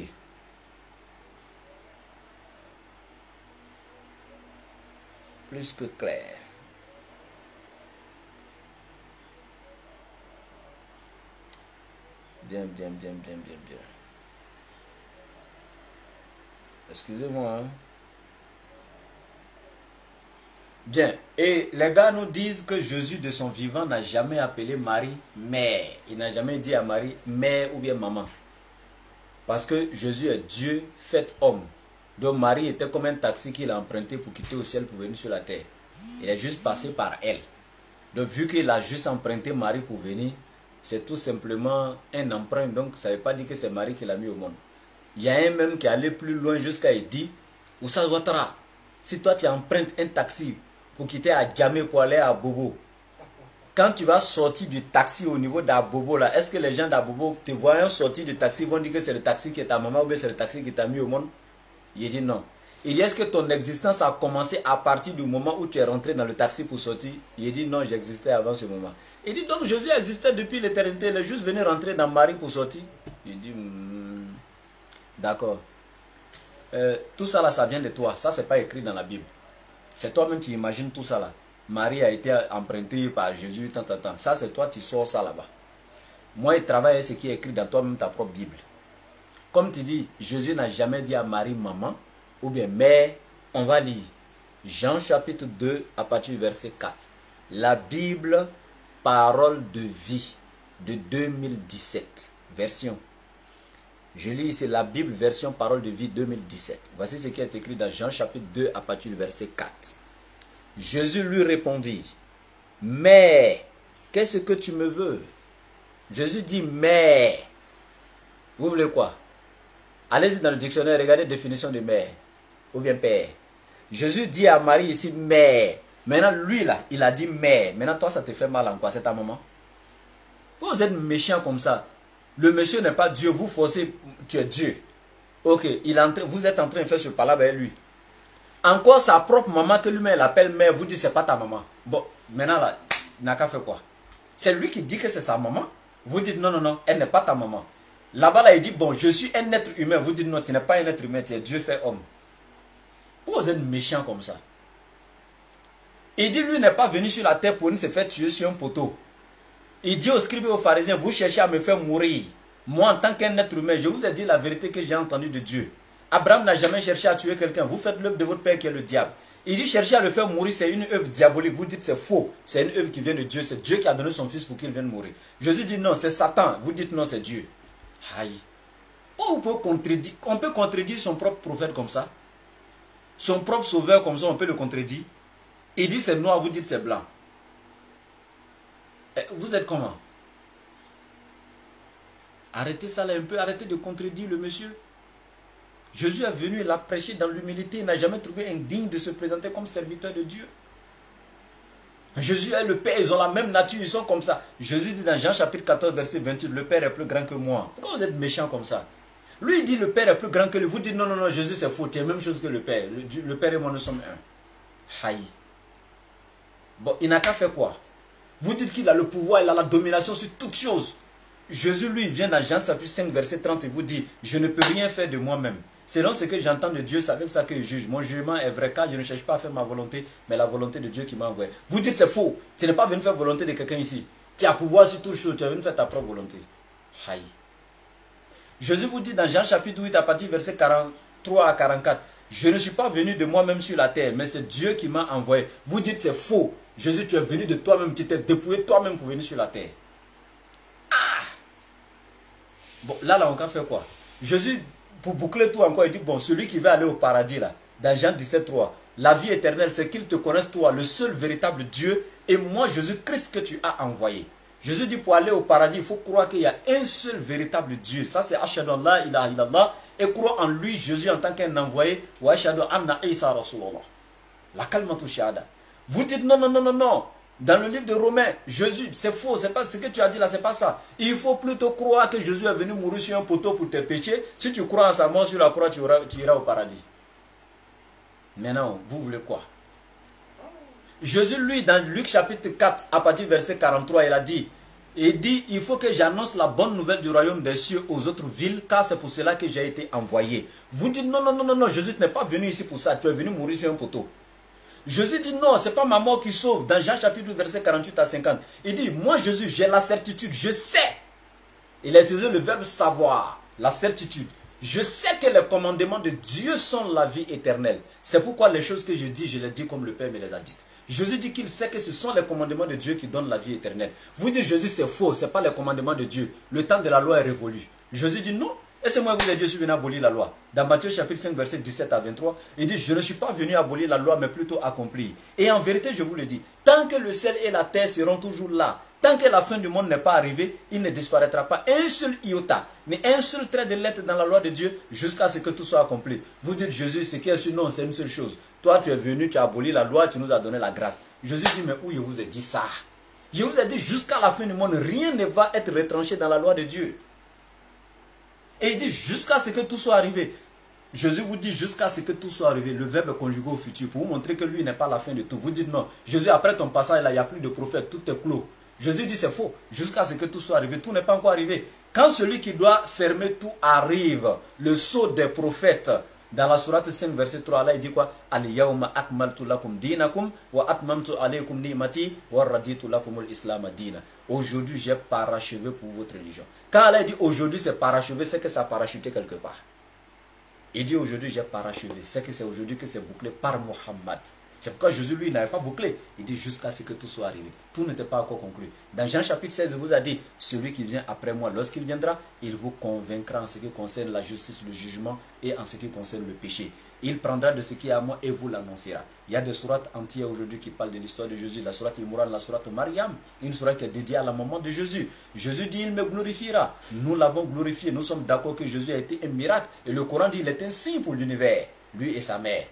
Plus que clair. Bien. Excusez-moi. Hein. Bien. Et les gars nous disent que Jésus de son vivant n'a jamais appelé Marie mère. Il n'a jamais dit à Marie mère ou bien maman. Parce que Jésus est Dieu fait homme. Donc Marie était comme un taxi qu'il a emprunté pour quitter au ciel pour venir sur la terre. Il est juste passé par elle. Donc vu qu'il a juste emprunté Marie pour venir, c'est tout simplement un emprunt. Donc ça ne veut pas dire que c'est Marie qui l'a mis au monde. Il y a un même qui est allé plus loin jusqu'à dire, Oussa Ouattara, si toi tu empruntes un taxi pour quitter à Djamé pour aller à Bobo, quand tu vas sortir du taxi au niveau d'Abobo là, est-ce que les gens d'Abobo te voient sortir du taxi vont dire que c'est le taxi qui est ta maman ou bien c'est le taxi qui t'a mis au monde? Il dit non. Il dit est-ce que ton existence a commencé à partir du moment où tu es rentré dans le taxi pour sortir? Il dit non, j'existais avant ce moment. Il dit donc Jésus existait depuis l'éternité, il est juste venu rentrer dans Marie pour sortir. Il dit d'accord. Tout ça là, ça vient de toi. Ça c'est pas écrit dans la Bible. C'est toi-même qui imagines tout ça là. Marie a été empruntée par Jésus, tant. Ça c'est toi, tu sors ça là-bas. Moi, je travaille avec ce qui est écrit dans toi-même ta propre Bible. Comme tu dis, Jésus n'a jamais dit à Marie maman ou bien mère. On va lire Jean chapitre 2 à partir du verset 4. La Bible, parole de vie de 2017. Version. Je lis ici la Bible version parole de vie 2017. Voici ce qui est écrit dans Jean chapitre 2 à partir du verset 4. Jésus lui répondit, mais qu'est-ce que tu me veux? Jésus dit, mais. Vous voulez quoi? Allez-y dans le dictionnaire, regardez la définition de mère ou bien père. Jésus dit à Marie ici, mère. Maintenant, lui là, il a dit mère. Maintenant, toi, ça te fait mal en quoi? C'est ta maman? Vous êtes méchant comme ça. Le monsieur n'est pas Dieu, vous forcez, tu es Dieu. Ok, vous êtes en train de faire ce palabre avec lui. Encore sa propre maman que lui-même l'appelle mère, vous dites c'est pas ta maman. Bon, maintenant là, il n'a qu'à faire quoi? C'est lui qui dit que c'est sa maman. Vous dites non, elle n'est pas ta maman. Là-bas, là, il dit, bon, je suis un être humain. Vous dites, non, tu n'es pas un être humain, tu es Dieu fait homme. Pourquoi vous êtes méchant comme ça? Il dit, lui n'est pas venu sur la terre pour se faire tuer sur un poteau. Il dit aux scribes et aux pharisiens, vous cherchez à me faire mourir. Moi, en tant qu'un être humain, je vous ai dit la vérité que j'ai entendue de Dieu. Abraham n'a jamais cherché à tuer quelqu'un. Vous faites l'œuvre de votre père qui est le diable. Il dit chercher à le faire mourir, c'est une œuvre diabolique. Vous dites c'est faux. C'est une œuvre qui vient de Dieu. C'est Dieu qui a donné son fils pour qu'il vienne mourir. Jésus dit non, c'est Satan. Vous dites non, c'est Dieu. Aïe. On peut contredire son propre prophète comme ça. Son propre sauveur comme ça, on peut le contredire. Il dit c'est noir, vous dites c'est blanc. Vous êtes comment? Arrêtez ça là un peu, arrêtez de contredire le monsieur. Jésus est venu, il a prêché dans l'humilité, il n'a jamais trouvé indigne de se présenter comme serviteur de Dieu. Jésus et le Père, ils ont la même nature, ils sont comme ça. Jésus dit dans Jean chapitre 14, verset 28, le Père est plus grand que moi. Pourquoi vous êtes méchant comme ça? Lui, il dit le Père est plus grand que lui. Vous dites non, non, non, Jésus c'est faux, c'est la même chose que le Père. Le Père et moi, nous sommes un. Aïe. Bon, il n'a qu'à faire quoi? Vous dites qu'il a le pouvoir, il a la domination sur toutes choses. Jésus, lui, vient dans Jean chapitre 5, verset 30 et vous dit, je ne peux rien faire de moi-même. Selon ce que j'entends de Dieu, c'est avec ça que je juge. Mon jugement est vrai car je ne cherche pas à faire ma volonté, mais la volonté de Dieu qui m'a envoyé. Vous dites c'est faux. Tu n'es pas venu faire volonté de quelqu'un ici. Tu as pouvoir sur toute chose, tu es venu faire ta propre volonté. Aïe. Jésus vous dit dans Jean chapitre 8 à partir du verset 43 à 44, je ne suis pas venu de moi-même sur la terre, mais c'est Dieu qui m'a envoyé. Vous dites c'est faux. Jésus, tu es venu de toi-même, tu t'es dépouillé toi-même pour venir sur la terre. Ah! Bon, là, on va faire quoi? Jésus, pour boucler tout encore, il dit, bon, celui qui va aller au paradis, là, dans Jean 17, 3, la vie éternelle, c'est qu'ils te connaissent, toi, le seul véritable Dieu, et moi, Jésus-Christ, que tu as envoyé. Jésus dit, pour aller au paradis, il faut croire qu'il y a un seul véritable Dieu. Ça, c'est Ashhadu an la ilaha illallah, et croire en lui, Jésus, en tant qu'un envoyé, wa Ashhadu anna Isa Rasulullah. La kalmatu shahada. Vous dites, non, non, non, non, non. Dans le livre de Romains, Jésus, c'est faux, c'est pas ce que tu as dit là, c'est pas ça. Il faut plutôt croire que Jésus est venu mourir sur un poteau pour tes péchés. Si tu crois en sa mort sur la croix, tu iras au paradis. Maintenant, vous voulez quoi? Jésus, lui, dans Luc chapitre 4, à partir du verset 43, il dit, il faut que j'annonce la bonne nouvelle du royaume des cieux aux autres villes, car c'est pour cela que j'ai été envoyé. Vous dites, non, non, non, non, non, Jésus n'est pas venu ici pour ça, tu es venu mourir sur un poteau. Jésus dit non, ce n'est pas ma mort qui sauve. Dans Jean chapitre 12, verset 48 à 50. Il dit, moi Jésus, j'ai la certitude, je sais. Il a utilisé le verbe savoir, la certitude. Je sais que les commandements de Dieu sont la vie éternelle. C'est pourquoi les choses que je dis, je les dis comme le Père me les a dites. Jésus dit qu'il sait que ce sont les commandements de Dieu qui donnent la vie éternelle. Vous dites Jésus c'est faux, ce n'est pas les commandements de Dieu. Le temps de la loi est révolu. Jésus dit non. Et c'est moi qui vous ai dit, je suis venu abolir la loi. Dans Matthieu chapitre 5, verset 17 à 23, il dit, je ne suis pas venu abolir la loi, mais plutôt accomplir. Et en vérité, je vous le dis, tant que le ciel et la terre seront toujours là, tant que la fin du monde n'est pas arrivée, il ne disparaîtra pas un seul iota, mais un seul trait de lettre dans la loi de Dieu, jusqu'à ce que tout soit accompli. Vous dites, Jésus, ce qui est sur non, c'est une seule chose. Toi, tu es venu, tu as aboli la loi, tu nous as donné la grâce. Jésus dit, mais où je vous ai dit ça? Je vous ai dit, jusqu'à la fin du monde, rien ne va être retranché dans la loi de Dieu. Et il dit jusqu'à ce que tout soit arrivé. Jésus vous dit jusqu'à ce que tout soit arrivé. Le verbe est conjugué au futur pour vous montrer que lui n'est pas la fin de tout. Vous dites non. Jésus, après ton passage là, il n'y a plus de prophète. Tout est clos. Jésus dit c'est faux. Jusqu'à ce que tout soit arrivé. Tout n'est pas encore arrivé. Quand celui qui doit fermer tout arrive, le sceau des prophètes, dans la sourate 5 verset 3 là, il dit quoi? Al-yawma akmaltu lakum dinakum wa atmamtu alaykum ni'mati wa raditu lakum al-islam dina. Aujourd'hui, j'ai parachevé pour votre religion. Quand Allah dit aujourd'hui c'est parachevé, c'est que ça a parachuté quelque part. Il dit aujourd'hui j'ai parachevé, c'est que c'est aujourd'hui que c'est bouclé par Mohammed. C'est pourquoi Jésus lui n'avait pas bouclé. Il dit jusqu'à ce que tout soit arrivé. Tout n'était pas encore conclu. Dans Jean chapitre 16, il vous a dit, celui qui vient après moi, lorsqu'il viendra, il vous convaincra en ce qui concerne la justice, le jugement et en ce qui concerne le péché. Il prendra de ce qui est à moi et vous l'annoncera. Il y a des sourates entières aujourd'hui qui parlent de l'histoire de Jésus. La sourate Imran, la sourate Mariam. Une sourate qui est dédiée à la maman de Jésus. Jésus dit, il me glorifiera. Nous l'avons glorifié. Nous sommes d'accord que Jésus a été un miracle. Et le Coran dit, il est un signe pour l'univers. Lui et sa mère.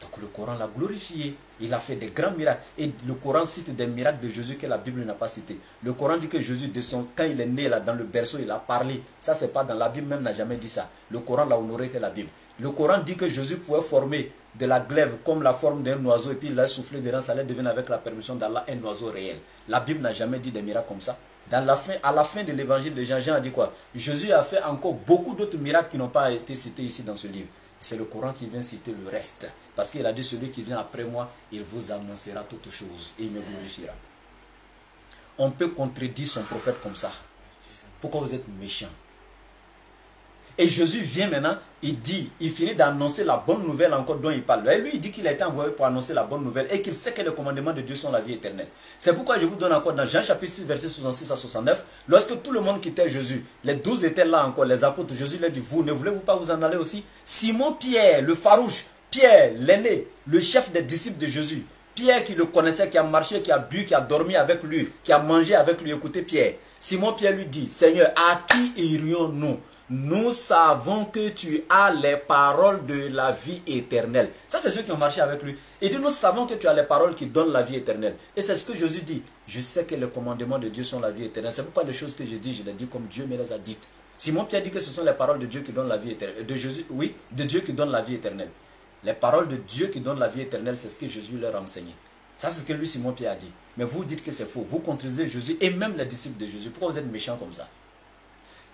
Donc le Coran l'a glorifié. Il a fait des grands miracles. Et le Coran cite des miracles de Jésus que la Bible n'a pas cité. Le Coran dit que Jésus, quand il est né là dans le berceau, il a parlé. Ça, c'est pas dans la Bible, même n'a jamais dit ça. Le Coran l'a honoré que la Bible. Le Coran dit que Jésus pouvait former de la glaive comme la forme d'un oiseau et puis il l'a soufflé dedans, ça allait devenir avec la permission d'Allah un oiseau réel. La Bible n'a jamais dit des miracles comme ça. À la fin de l'évangile de Jean, Jean a dit quoi? Jésus a fait encore beaucoup d'autres miracles qui n'ont pas été cités ici dans ce livre. C'est le Coran qui vient citer le reste. Parce qu'il a dit, celui qui vient après moi, il vous annoncera toutes choses et il me glorifiera. On peut contredire son prophète comme ça. Pourquoi vous êtes méchant? Et Jésus vient maintenant, il finit d'annoncer la bonne nouvelle encore dont il parle. Et lui, il dit qu'il a été envoyé pour annoncer la bonne nouvelle et qu'il sait que les commandements de Dieu sont la vie éternelle. C'est pourquoi je vous donne encore dans Jean chapitre 6, verset 66 à 69, lorsque tout le monde quittait Jésus, les 12 étaient là encore, les apôtres, Jésus leur dit, vous ne voulez-vous pas vous en aller aussi? Simon Pierre, le farouche, Pierre, l'aîné, le chef des disciples de Jésus, Pierre qui le connaissait, qui a marché, qui a bu, qui a dormi avec lui, qui a mangé avec lui, écoutez Pierre. Simon Pierre lui dit, Seigneur, à qui irions-nous? Nous savons que tu as les paroles de la vie éternelle. Ça, c'est ceux qui ont marché avec lui. Il dit, nous savons que tu as les paroles qui donnent la vie éternelle. Et c'est ce que Jésus dit. Je sais que les commandements de Dieu sont la vie éternelle. C'est pourquoi les choses que je dis, je les dis comme Dieu me les a dites. Simon Pierre dit que ce sont les paroles de Dieu qui donnent la vie éternelle. De Jésus, oui, de Dieu qui donne la vie éternelle. Les paroles de Dieu qui donnent la vie éternelle, c'est ce que Jésus leur a enseigné. Ça, c'est ce que lui, Simon Pierre, a dit. Mais vous dites que c'est faux. Vous contredisez Jésus et même les disciples de Jésus. Pourquoi vous êtes méchants comme ça?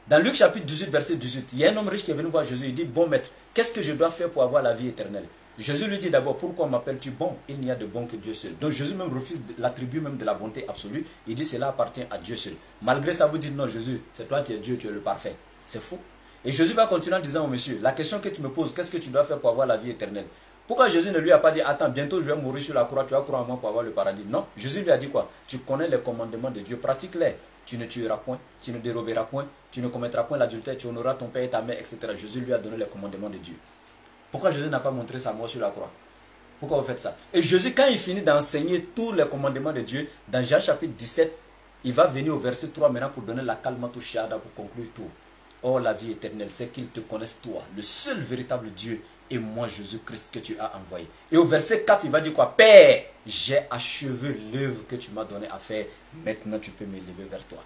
Dans Luc chapitre 18, verset 18, il y a un homme riche qui est venu voir Jésus. Il dit, bon maître, qu'est-ce que je dois faire pour avoir la vie éternelle? Jésus lui dit d'abord, pourquoi m'appelles-tu bon? Il n'y a de bon que Dieu seul. Donc Jésus même refuse l'attribut même de la bonté absolue. Il dit, cela appartient à Dieu seul. Malgré ça, vous dites, non Jésus, c'est toi qui es Dieu, tu es le parfait. C'est faux. Et Jésus va continuer en disant au monsieur, la question que tu me poses, qu'est-ce que tu dois faire pour avoir la vie éternelle? Pourquoi Jésus ne lui a pas dit, attends, bientôt je vais mourir sur la croix, tu vas croire en moi pour avoir le paradis? Non, Jésus lui a dit quoi? Tu connais les commandements de Dieu, pratique-les. Tu ne tueras point, tu ne déroberas point, tu ne commettras point l'adultère, tu honoreras ton père et ta mère, etc. Jésus lui a donné les commandements de Dieu. Pourquoi Jésus n'a pas montré sa mort sur la croix? Pourquoi vous faites ça? Et Jésus, quand il finit d'enseigner tous les commandements de Dieu, dans Jean chapitre 17, il va venir au verset 3 maintenant pour donner la calmatu shahada pour conclure tout. Oh, la vie éternelle, c'est qu'ils te connaissent toi, le seul véritable Dieu, et moi Jésus-Christ que tu as envoyé. Et au verset 4, il va dire quoi? Père, j'ai achevé l'œuvre que tu m'as donné à faire. Maintenant, tu peux m'élever vers toi.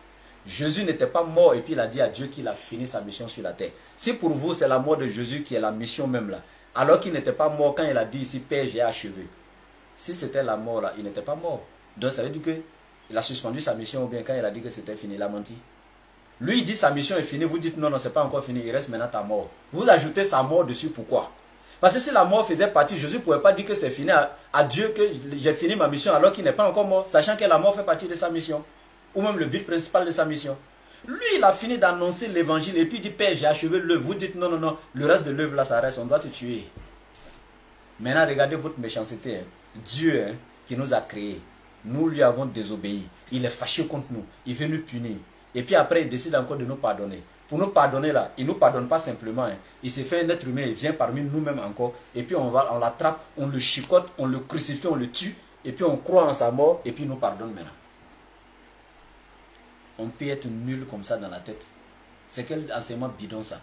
Jésus n'était pas mort et puis il a dit à Dieu qu'il a fini sa mission sur la terre. Si pour vous, c'est la mort de Jésus qui est la mission même là, alors qu'il n'était pas mort quand il a dit ici, Père, j'ai achevé. Si c'était la mort là, il n'était pas mort. Donc ça veut dire qu'il a suspendu sa mission ou bien quand il a dit que c'était fini, il a menti. Lui, il dit sa mission est finie, vous dites non, non, c'est pas encore fini, il reste maintenant ta mort. Vous ajoutez sa mort dessus, pourquoi? Parce que si la mort faisait partie, Jésus ne pouvait pas dire que c'est fini à Dieu, que j'ai fini ma mission alors qu'il n'est pas encore mort, sachant que la mort fait partie de sa mission. Ou même le but principal de sa mission. Lui, il a fini d'annoncer l'évangile et puis il dit, Père, j'ai achevé l'œuvre. Vous dites, non, non, non, le reste de l'œuvre là, ça reste, on doit te tuer. Maintenant, regardez votre méchanceté. Hein. Dieu qui nous a créés, nous lui avons désobéi. Il est fâché contre nous, il veut nous punir. Et puis après, il décide encore de nous pardonner. Pour nous pardonner là, il ne nous pardonne pas simplement. Hein. Il s'est fait un être humain, il vient parmi nous-mêmes encore. Et puis on l'attrape, on le chicote, on le crucifie, on le tue. Et puis on croit en sa mort et puis il nous pardonne maintenant. On peut être nul comme ça dans la tête. C'est quel enseignement bidon ça?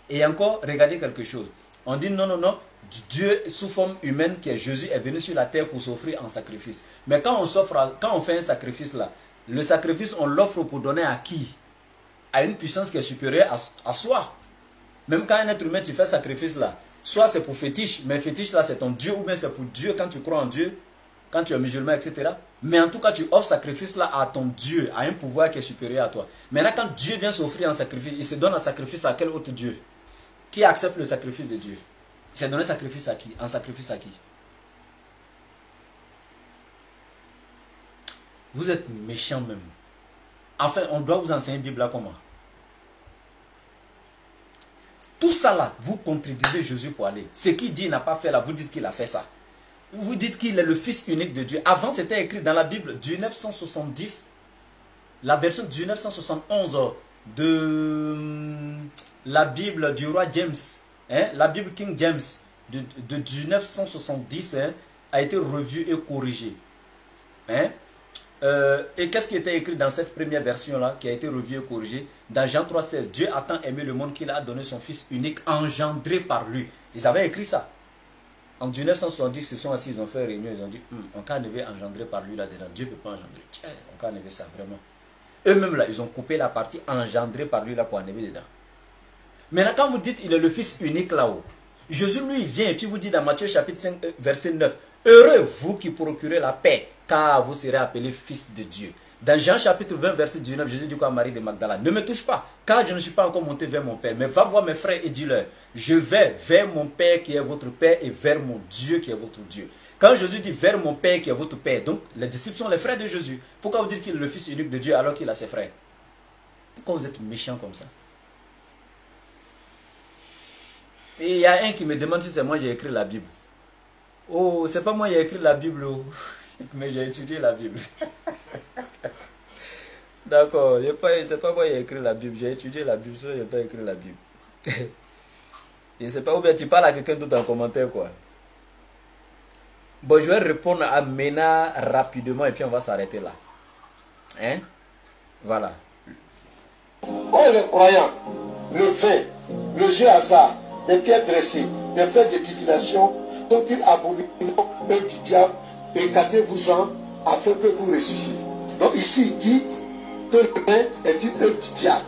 Et encore, regardez quelque chose. On dit non, non, non. Dieu sous forme humaine qui est Jésus est venu sur la terre pour s'offrir en sacrifice. Mais quand on fait un sacrifice là, le sacrifice on l'offre pour donner à qui? À une puissance qui est supérieure à soi. Même quand un être humain tu fais sacrifice là, soit c'est pour fétiche, mais fétiche là c'est ton Dieu ou bien c'est pour Dieu quand tu crois en Dieu. Quand tu es musulman, etc. Mais en tout cas, tu offres sacrifice là à ton Dieu, à un pouvoir qui est supérieur à toi. Maintenant, quand Dieu vient s'offrir en sacrifice, il se donne en sacrifice à quel autre Dieu? Qui accepte le sacrifice de Dieu? Il s'est donné sacrifice à qui? En sacrifice à qui? Vous êtes méchants même. Enfin, on doit vous enseigner la Bible là comment? Tout ça là, vous contredisez Jésus pour aller. Ce qu'il dit, il n'a pas fait là, vous dites qu'il a fait ça. Vous dites qu'il est le fils unique de Dieu. Avant, c'était écrit dans la Bible du 970, la version du 971 de la Bible du roi James, hein, la Bible King James de 1970 hein, a été revue et corrigée. Hein. Et qu'est-ce qui était écrit dans cette première version-là, qui a été revue et corrigée? Dans Jean 3,16, Dieu a tant aimé le monde qu'il a donné son fils unique, engendré par lui. Ils avaient écrit ça. En 1970, ils se sont assis, ils ont fait réunion, ils ont dit, on peut enlever engendré par lui là-dedans. Dieu ne peut pas engendrer. Tiens, on peut enlever ça, vraiment. Eux-mêmes là, ils ont coupé la partie engendré par lui là pour enlever dedans. Maintenant, quand vous dites, il est le fils unique là-haut, Jésus lui, il vient et puis vous dit dans Matthieu chapitre 5, verset 9, heureux vous qui procurez la paix, car vous serez appelés fils de Dieu. Dans Jean chapitre 20, verset 19, Jésus dit quoi à Marie de Magdala? Ne me touche pas, car je ne suis pas encore monté vers mon Père. Mais va voir mes frères et dis-leur, je vais vers mon Père qui est votre Père et vers mon Dieu qui est votre Dieu. Quand Jésus dit vers mon Père qui est votre Père, donc les disciples sont les frères de Jésus. Pourquoi vous dites qu'il est le fils unique de Dieu alors qu'il a ses frères? Pourquoi vous êtes méchants comme ça? Et il y a un qui me demande si c'est moi qui ai écrit la Bible. Oh, c'est pas moi qui ai écrit la Bible, oh. Mais j'ai étudié la Bible. D'accord, c'est pas moi qui ai écrit la Bible. J'ai étudié la Bible, je n'ai pas écrit la Bible. Je ne sais pas, ou bien tu parles à quelqu'un d'autre en commentaire, quoi. Bon, je vais répondre à Mena rapidement et puis on va s'arrêter là. Hein? Voilà. Oh, les croyants, le vin, le jeu hasard, les pierres dressées, les fêtes de divination, sont-ils abominables, œuvre du diable, écartez-vous-en afin que vous ressuscitez. Donc ici, il dit que le vin est une œuvre du diable.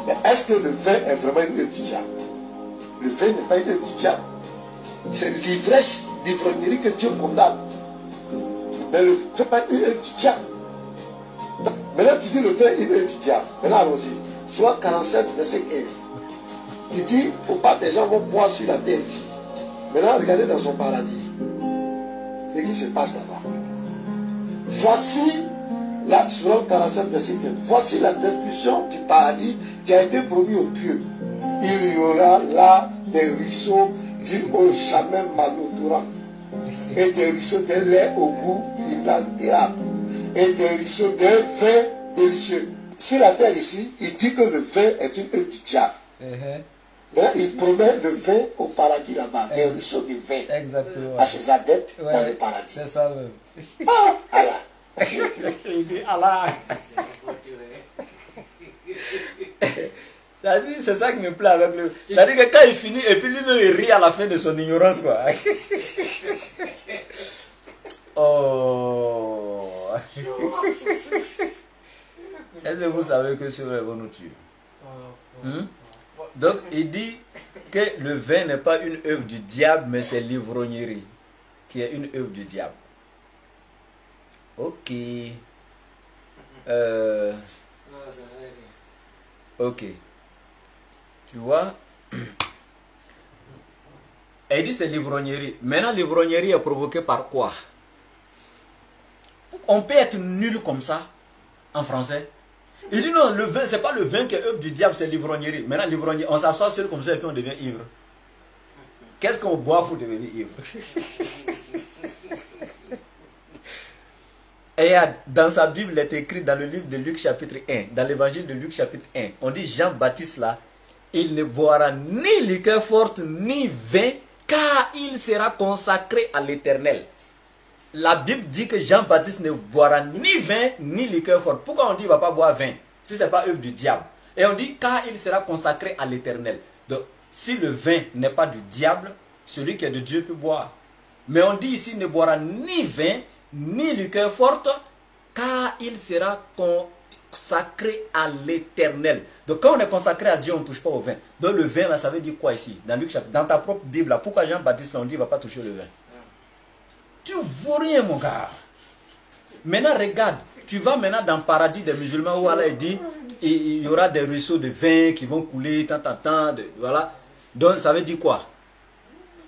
Mais est-ce que le vin est vraiment une œuvre du diable? Le vin n'est pas une œuvre du diable. C'est l'ivresse, l'ivrognerie que Dieu condamne. Mais le vin n'est pas une œuvre du diable. Maintenant, tu dis le vin est une œuvre du diable. Maintenant, allons-y. Soit 47, verset 15. Tu dis, il ne faut pas que les gens vont boire sur la terre ici. Maintenant, regardez dans son paradis. Ce qui se passe là-bas. Voici, là, sur 47, verset 15. Voici la description du paradis qui a été promis aux pieux. Il y aura là des ruisseaux d'une eau jamais malodorante et des ruisseaux de lait au goût inaltérable et des ruisseaux de vin délicieux. Sur la terre ici, il dit que le vin est une œuvre du diable. Mais il promet le vin au paradis là-bas, des ruisseaux de vin. Exactement. À ses adeptes dans le paradis. C'est ça même. Ah, Allah. Il dit Allah. C'est ça qui me plaît avec lui. C'est-à-dire que quand il finit, et puis lui-même il rit à la fin de son ignorance, quoi. Oh. Est-ce que vous savez que ceux-là vont nous tuer? Donc il dit que le vin n'est pas une œuvre du diable, mais c'est l'ivrognerie qui est une œuvre du diable. Ok. Ok. Tu vois? Elle dit c'est l'ivrognerie. Maintenant, l'ivrognerie est provoquée par quoi? On peut être nul comme ça en français. Il dit non, le vin, c'est pas le vin qui est œuvre du diable, c'est l'ivrognerie. Maintenant, l'ivrognerie, on s'assoit seul comme ça et puis on devient ivre. Qu'est-ce qu'on boit pour devenir ivre? Et dans sa Bible, il est écrit dans le livre de Luc chapitre 1, dans l'évangile de Luc chapitre 1, on dit Jean-Baptiste là, il ne boira ni liqueur forte ni vin, car il sera consacré à l'Éternel. La Bible dit que Jean-Baptiste ne boira ni vin ni liqueur forte. Pourquoi on dit qu'il ne va pas boire vin si ce n'est pas œuvre du diable? Et on dit car il sera consacré à l'Éternel. Donc si le vin n'est pas du diable, celui qui est de Dieu peut boire. Mais on dit ici il ne boira ni vin ni liqueur forte, car il sera consacré à l'Éternel. Donc quand on est consacré à Dieu, on ne touche pas au vin. Donc le vin là, ça veut dire quoi ici? Dans Luc chapitre, dans ta propre Bible là, pourquoi Jean-Baptiste on dit il ne va pas toucher le vin? Tu vaux rien, mon gars. Maintenant, regarde. Tu vas maintenant dans le paradis des musulmans où Allah dit il y aura des ruisseaux de vin qui vont couler, voilà. Donc, ça veut dire quoi?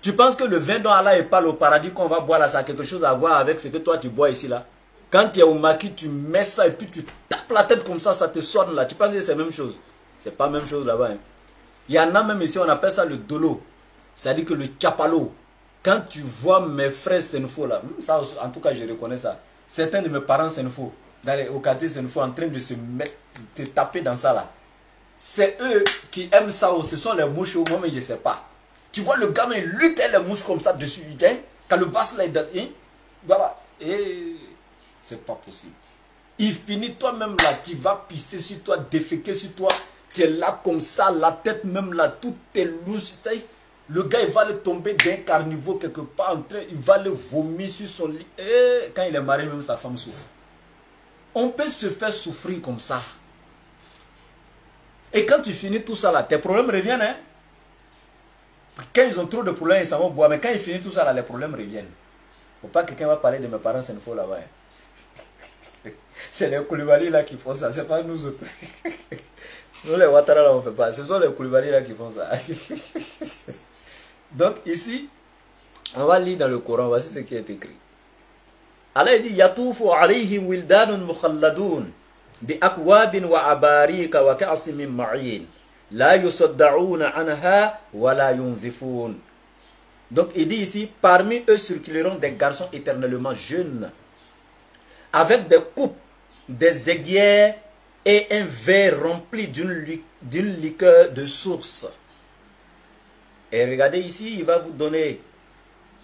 Tu penses que le vin dont Allah parle au paradis qu'on va boire là, ça a quelque chose à voir avec ce que toi tu bois ici là? Quand tu es au maquis, tu mets ça et puis tu tapes la tête comme ça te sonne là. Tu penses que c'est la même chose? C'est pas la même chose là-bas. Hein. Il y en a même ici, on appelle ça le dolo. C'est-à-dire que le chapalo. Quand tu vois mes frères Senfo là, ça en tout cas je reconnais ça. Certains de mes parents Senfo, au quartier Senfo, en train de se mettre, de taper dans ça là. C'est eux qui aiment ça, ce sont les mouches, moi mais je ne sais pas. Tu vois le gamin lutter les mouches comme ça dessus, hein, quand le basse là, hein, voilà, et c'est pas possible. Il finit toi-même là, tu vas pisser sur toi, déféquer sur toi, tu es là comme ça, la tête même là, tout est louche, ça y est. Le gars, il va le tomber d'un carnivore quelque part en train, il va le vomir sur son lit. Et quand il est marié, même sa femme souffre. On peut se faire souffrir comme ça. Et quand tu finis tout ça là, tes problèmes reviennent. Hein? Quand ils ont trop de problèmes, ils s'en vont boire. Mais quand ils finissent tout ça là, les problèmes reviennent. Faut pas que quelqu'un va parler de mes parents, c'est une fois là-bas. Hein? C'est les Koulibaly là qui font ça, c'est pas nous autres. Nous les Ouattara là on fait pas, ce sont les Koulibaly là qui font ça. Donc ici, on va lire dans le Coran, voici ce qui est écrit. Allah dit Yatufu alayhi wildanun mukhalladun bi akwabin wa abarika wa ka'sin min ma'in La yusaddaouna anha wa la yunzifun. Donc il dit ici, parmi eux circuleront des garçons éternellement jeunes, avec des coupes, des aiguières et un verre rempli d'une liqueur de source. Et regardez ici, il va vous donner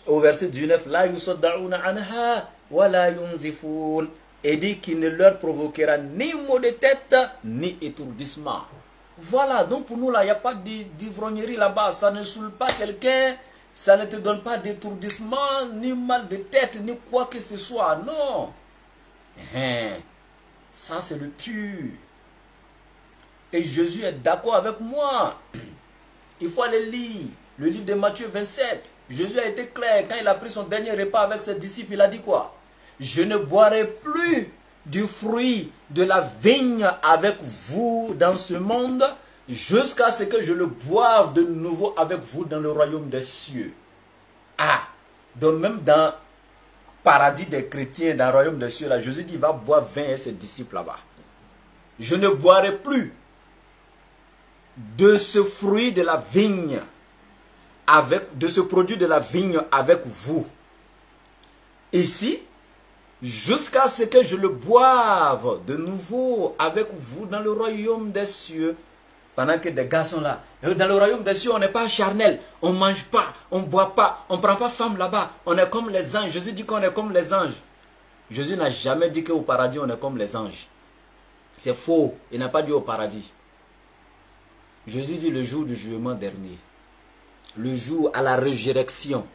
au verset 19, La yusaddaouna anha wa la yunzifun. Et dit qu'il ne leur provoquera ni maux de tête, ni étourdissement. Voilà, donc pour nous là, il n'y a pas d'ivrognerie là-bas. Ça ne saoule pas quelqu'un, ça ne te donne pas d'étourdissement, ni mal de tête, ni quoi que ce soit. Non. Ça c'est le pur. Et Jésus est d'accord avec moi. Il faut aller lire le livre de Matthieu 27. Jésus a été clair. Quand il a pris son dernier repas avec ses disciples, il a dit quoi? Je ne boirai plus du fruit de la vigne avec vous dans ce monde, jusqu'à ce que je le boive de nouveau avec vous dans le royaume des cieux. Ah, donc même dans le paradis des chrétiens, dans le royaume des cieux, là, Jésus dit, il va boire vin et ses disciples là-bas. Je ne boirai plus de ce fruit de la vigne, de ce produit de la vigne avec vous. Ici, jusqu'à ce que je le boive de nouveau avec vous dans le royaume des cieux. Pendant que des gars sont là. Dans le royaume des cieux, on n'est pas charnel. On ne mange pas, on ne boit pas, on ne prend pas femme là-bas. On est comme les anges. Jésus dit qu'on est comme les anges. Jésus n'a jamais dit qu'au paradis, on est comme les anges. C'est faux. Il n'a pas dit au paradis. Jésus dit le jour du jugement dernier. Le jour à la résurrection.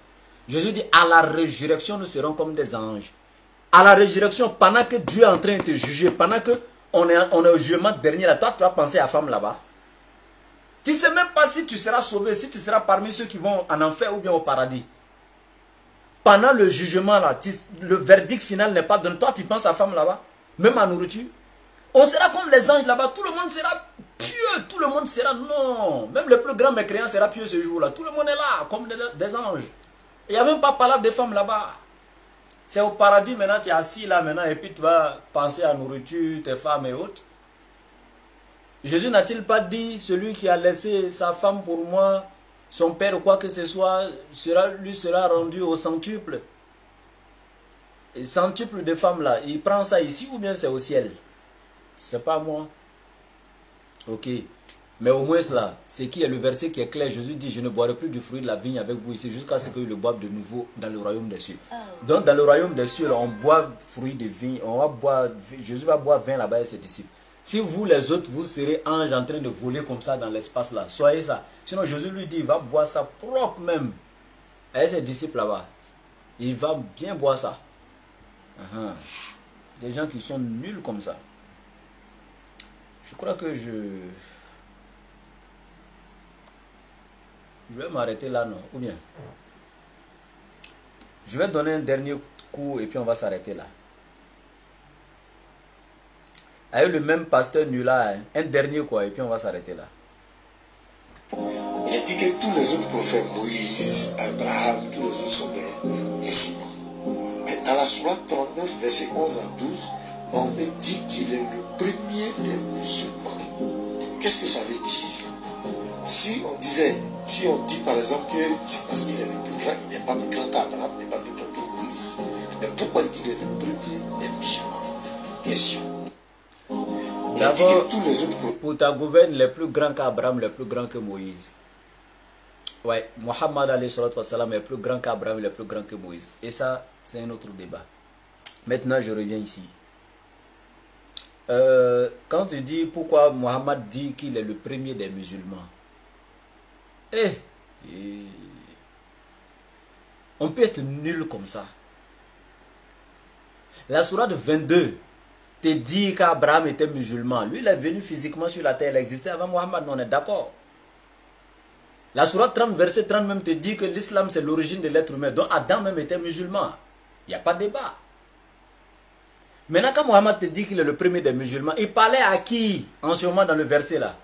Jésus dit à la résurrection, nous serons comme des anges. À la résurrection, pendant que Dieu est en train de te juger, pendant que on est au jugement dernier, là, toi tu vas penser à la femme là-bas. Tu ne sais même pas si tu seras sauvé, si tu seras parmi ceux qui vont en enfer ou bien au paradis. Pendant le jugement là, le verdict final n'est pas donné. Toi tu penses à la femme là-bas, même à nourriture. On sera comme les anges là-bas, tout le monde sera pieux, tout le monde sera, non. Même le plus grand mécréant sera pieux ce jour-là. Tout le monde est là, comme des anges. Il n'y a même pas parlé de femmes là-bas. C'est au paradis maintenant, tu es assis là maintenant et puis tu vas penser à nourriture, tes femmes et autres. Jésus n'a-t-il pas dit, celui qui a laissé sa femme pour moi, son père ou quoi que ce soit, lui sera rendu au centuple. Et centuple de femmes là, il prend ça ici ou bien c'est au ciel? C'est pas moi. Ok. Mais au moins là, c'est qui est le verset qui est clair. Jésus dit, je ne boirai plus du fruit de la vigne avec vous ici jusqu'à ce que je le boive de nouveau dans le royaume des cieux. Donc dans le royaume des cieux, là, on boit fruit de vigne, on va boire, Jésus va boire vin là-bas et ses disciples. Si vous les autres, vous serez anges en train de voler comme ça dans l'espace là, soyez ça. Sinon Jésus lui dit, il va boire ça propre même. Et ses disciples là-bas, il va bien boire ça. Des gens qui sont nuls comme ça. Je crois que je vais m'arrêter là, non? Ou bien je vais donner un dernier coup et puis on va s'arrêter là. Avec le même pasteur nul là, hein? Un dernier quoi et puis on va s'arrêter là. Il a dit que tous les autres prophètes, Moïse, Abraham, tous les autres sont des musulmans. Mais dans la sourate 39, verset 11 à 12, on me dit qu'il est le premier des musulmans. Qu'est-ce que ça veut dire? Si on dit par exemple que c'est parce qu'il est le plus grand, il n'est pas plus grand qu'Abraham, il n'est pas plus grand que Moïse. Mais pourquoi il dit qu'il est le premier des musulmans? Question. D'abord, pour ta gouverne, les plus grands qu'Abraham, les plus grands que Moïse. Ouais, Mohammed alayhi salatu wassalam est plus grand qu'Abraham, il est plus grand que Moïse. Et ça, c'est un autre débat. Maintenant, je reviens ici. Quand tu dis pourquoi Mohammed dit qu'il est le premier des musulmans, on peut être nul comme ça. La sourate 22 te dit qu'Abraham était musulman. Lui, il est venu physiquement sur la terre, il existait avant Mohammed, on est d'accord. La sourate 30, verset 30 même te dit que l'islam c'est l'origine de l'être humain. Donc Adam même était musulman. Il n'y a pas de débat. Maintenant, quand Mohammed te dit qu'il est le premier des musulmans, il parlait à qui en ce moment dans le verset là?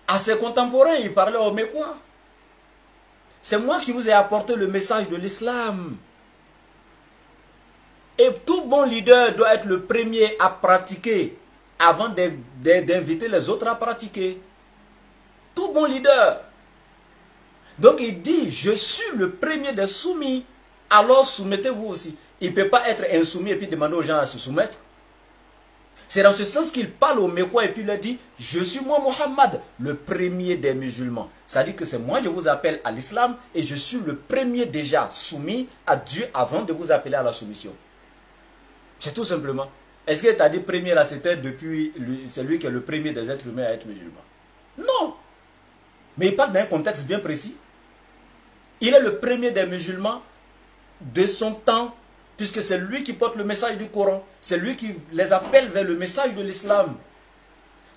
À ses contemporains, il parlait aux Mécois. C'est moi qui vous ai apporté le message de l'islam. Et tout bon leader doit être le premier à pratiquer avant d'inviter les autres à pratiquer. Tout bon leader. Donc il dit, je suis le premier des soumis. Alors soumettez-vous aussi. Il ne peut pas être insoumis et puis demander aux gens à se soumettre. C'est dans ce sens qu'il parle aux Mécois et puis il leur dit, je suis moi Mohammed, le premier des musulmans. Ça dit que c'est moi, je vous appelle à l'islam et je suis le premier déjà soumis à Dieu avant de vous appeler à la soumission. C'est tout simplement. Est-ce que tu as dit premier là, c'était depuis celui qui est le premier des êtres humains à être musulman? Non. Mais il parle d'un contexte bien précis. Il est le premier des musulmans de son temps, puisque c'est lui qui porte le message du Coran. C'est lui qui les appelle vers le message de l'islam.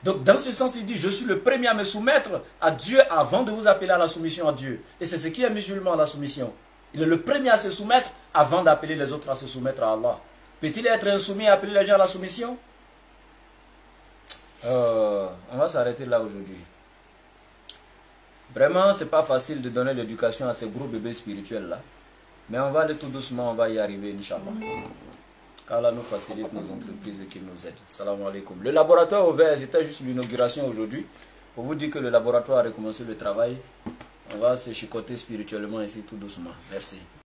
Donc dans ce sens, il dit, je suis le premier à me soumettre à Dieu avant de vous appeler à la soumission à Dieu. Et c'est ce qui est musulman, la soumission. Il est le premier à se soumettre avant d'appeler les autres à se soumettre à Allah. Peut-il être insoumis et appeler les gens à la soumission? On va s'arrêter là aujourd'hui. Vraiment, c'est pas facile de donner l'éducation à ces gros bébés spirituels là. Mais on va aller tout doucement, on va y arriver, Inch'Allah. Qu'Allah nous facilite nos entreprises et qu'il nous aide. Salam alaikum. Le laboratoire ouvert, c'était juste l'inauguration aujourd'hui. Pour vous dire que le laboratoire a recommencé le travail. On va se chicoter spirituellement ici tout doucement. Merci.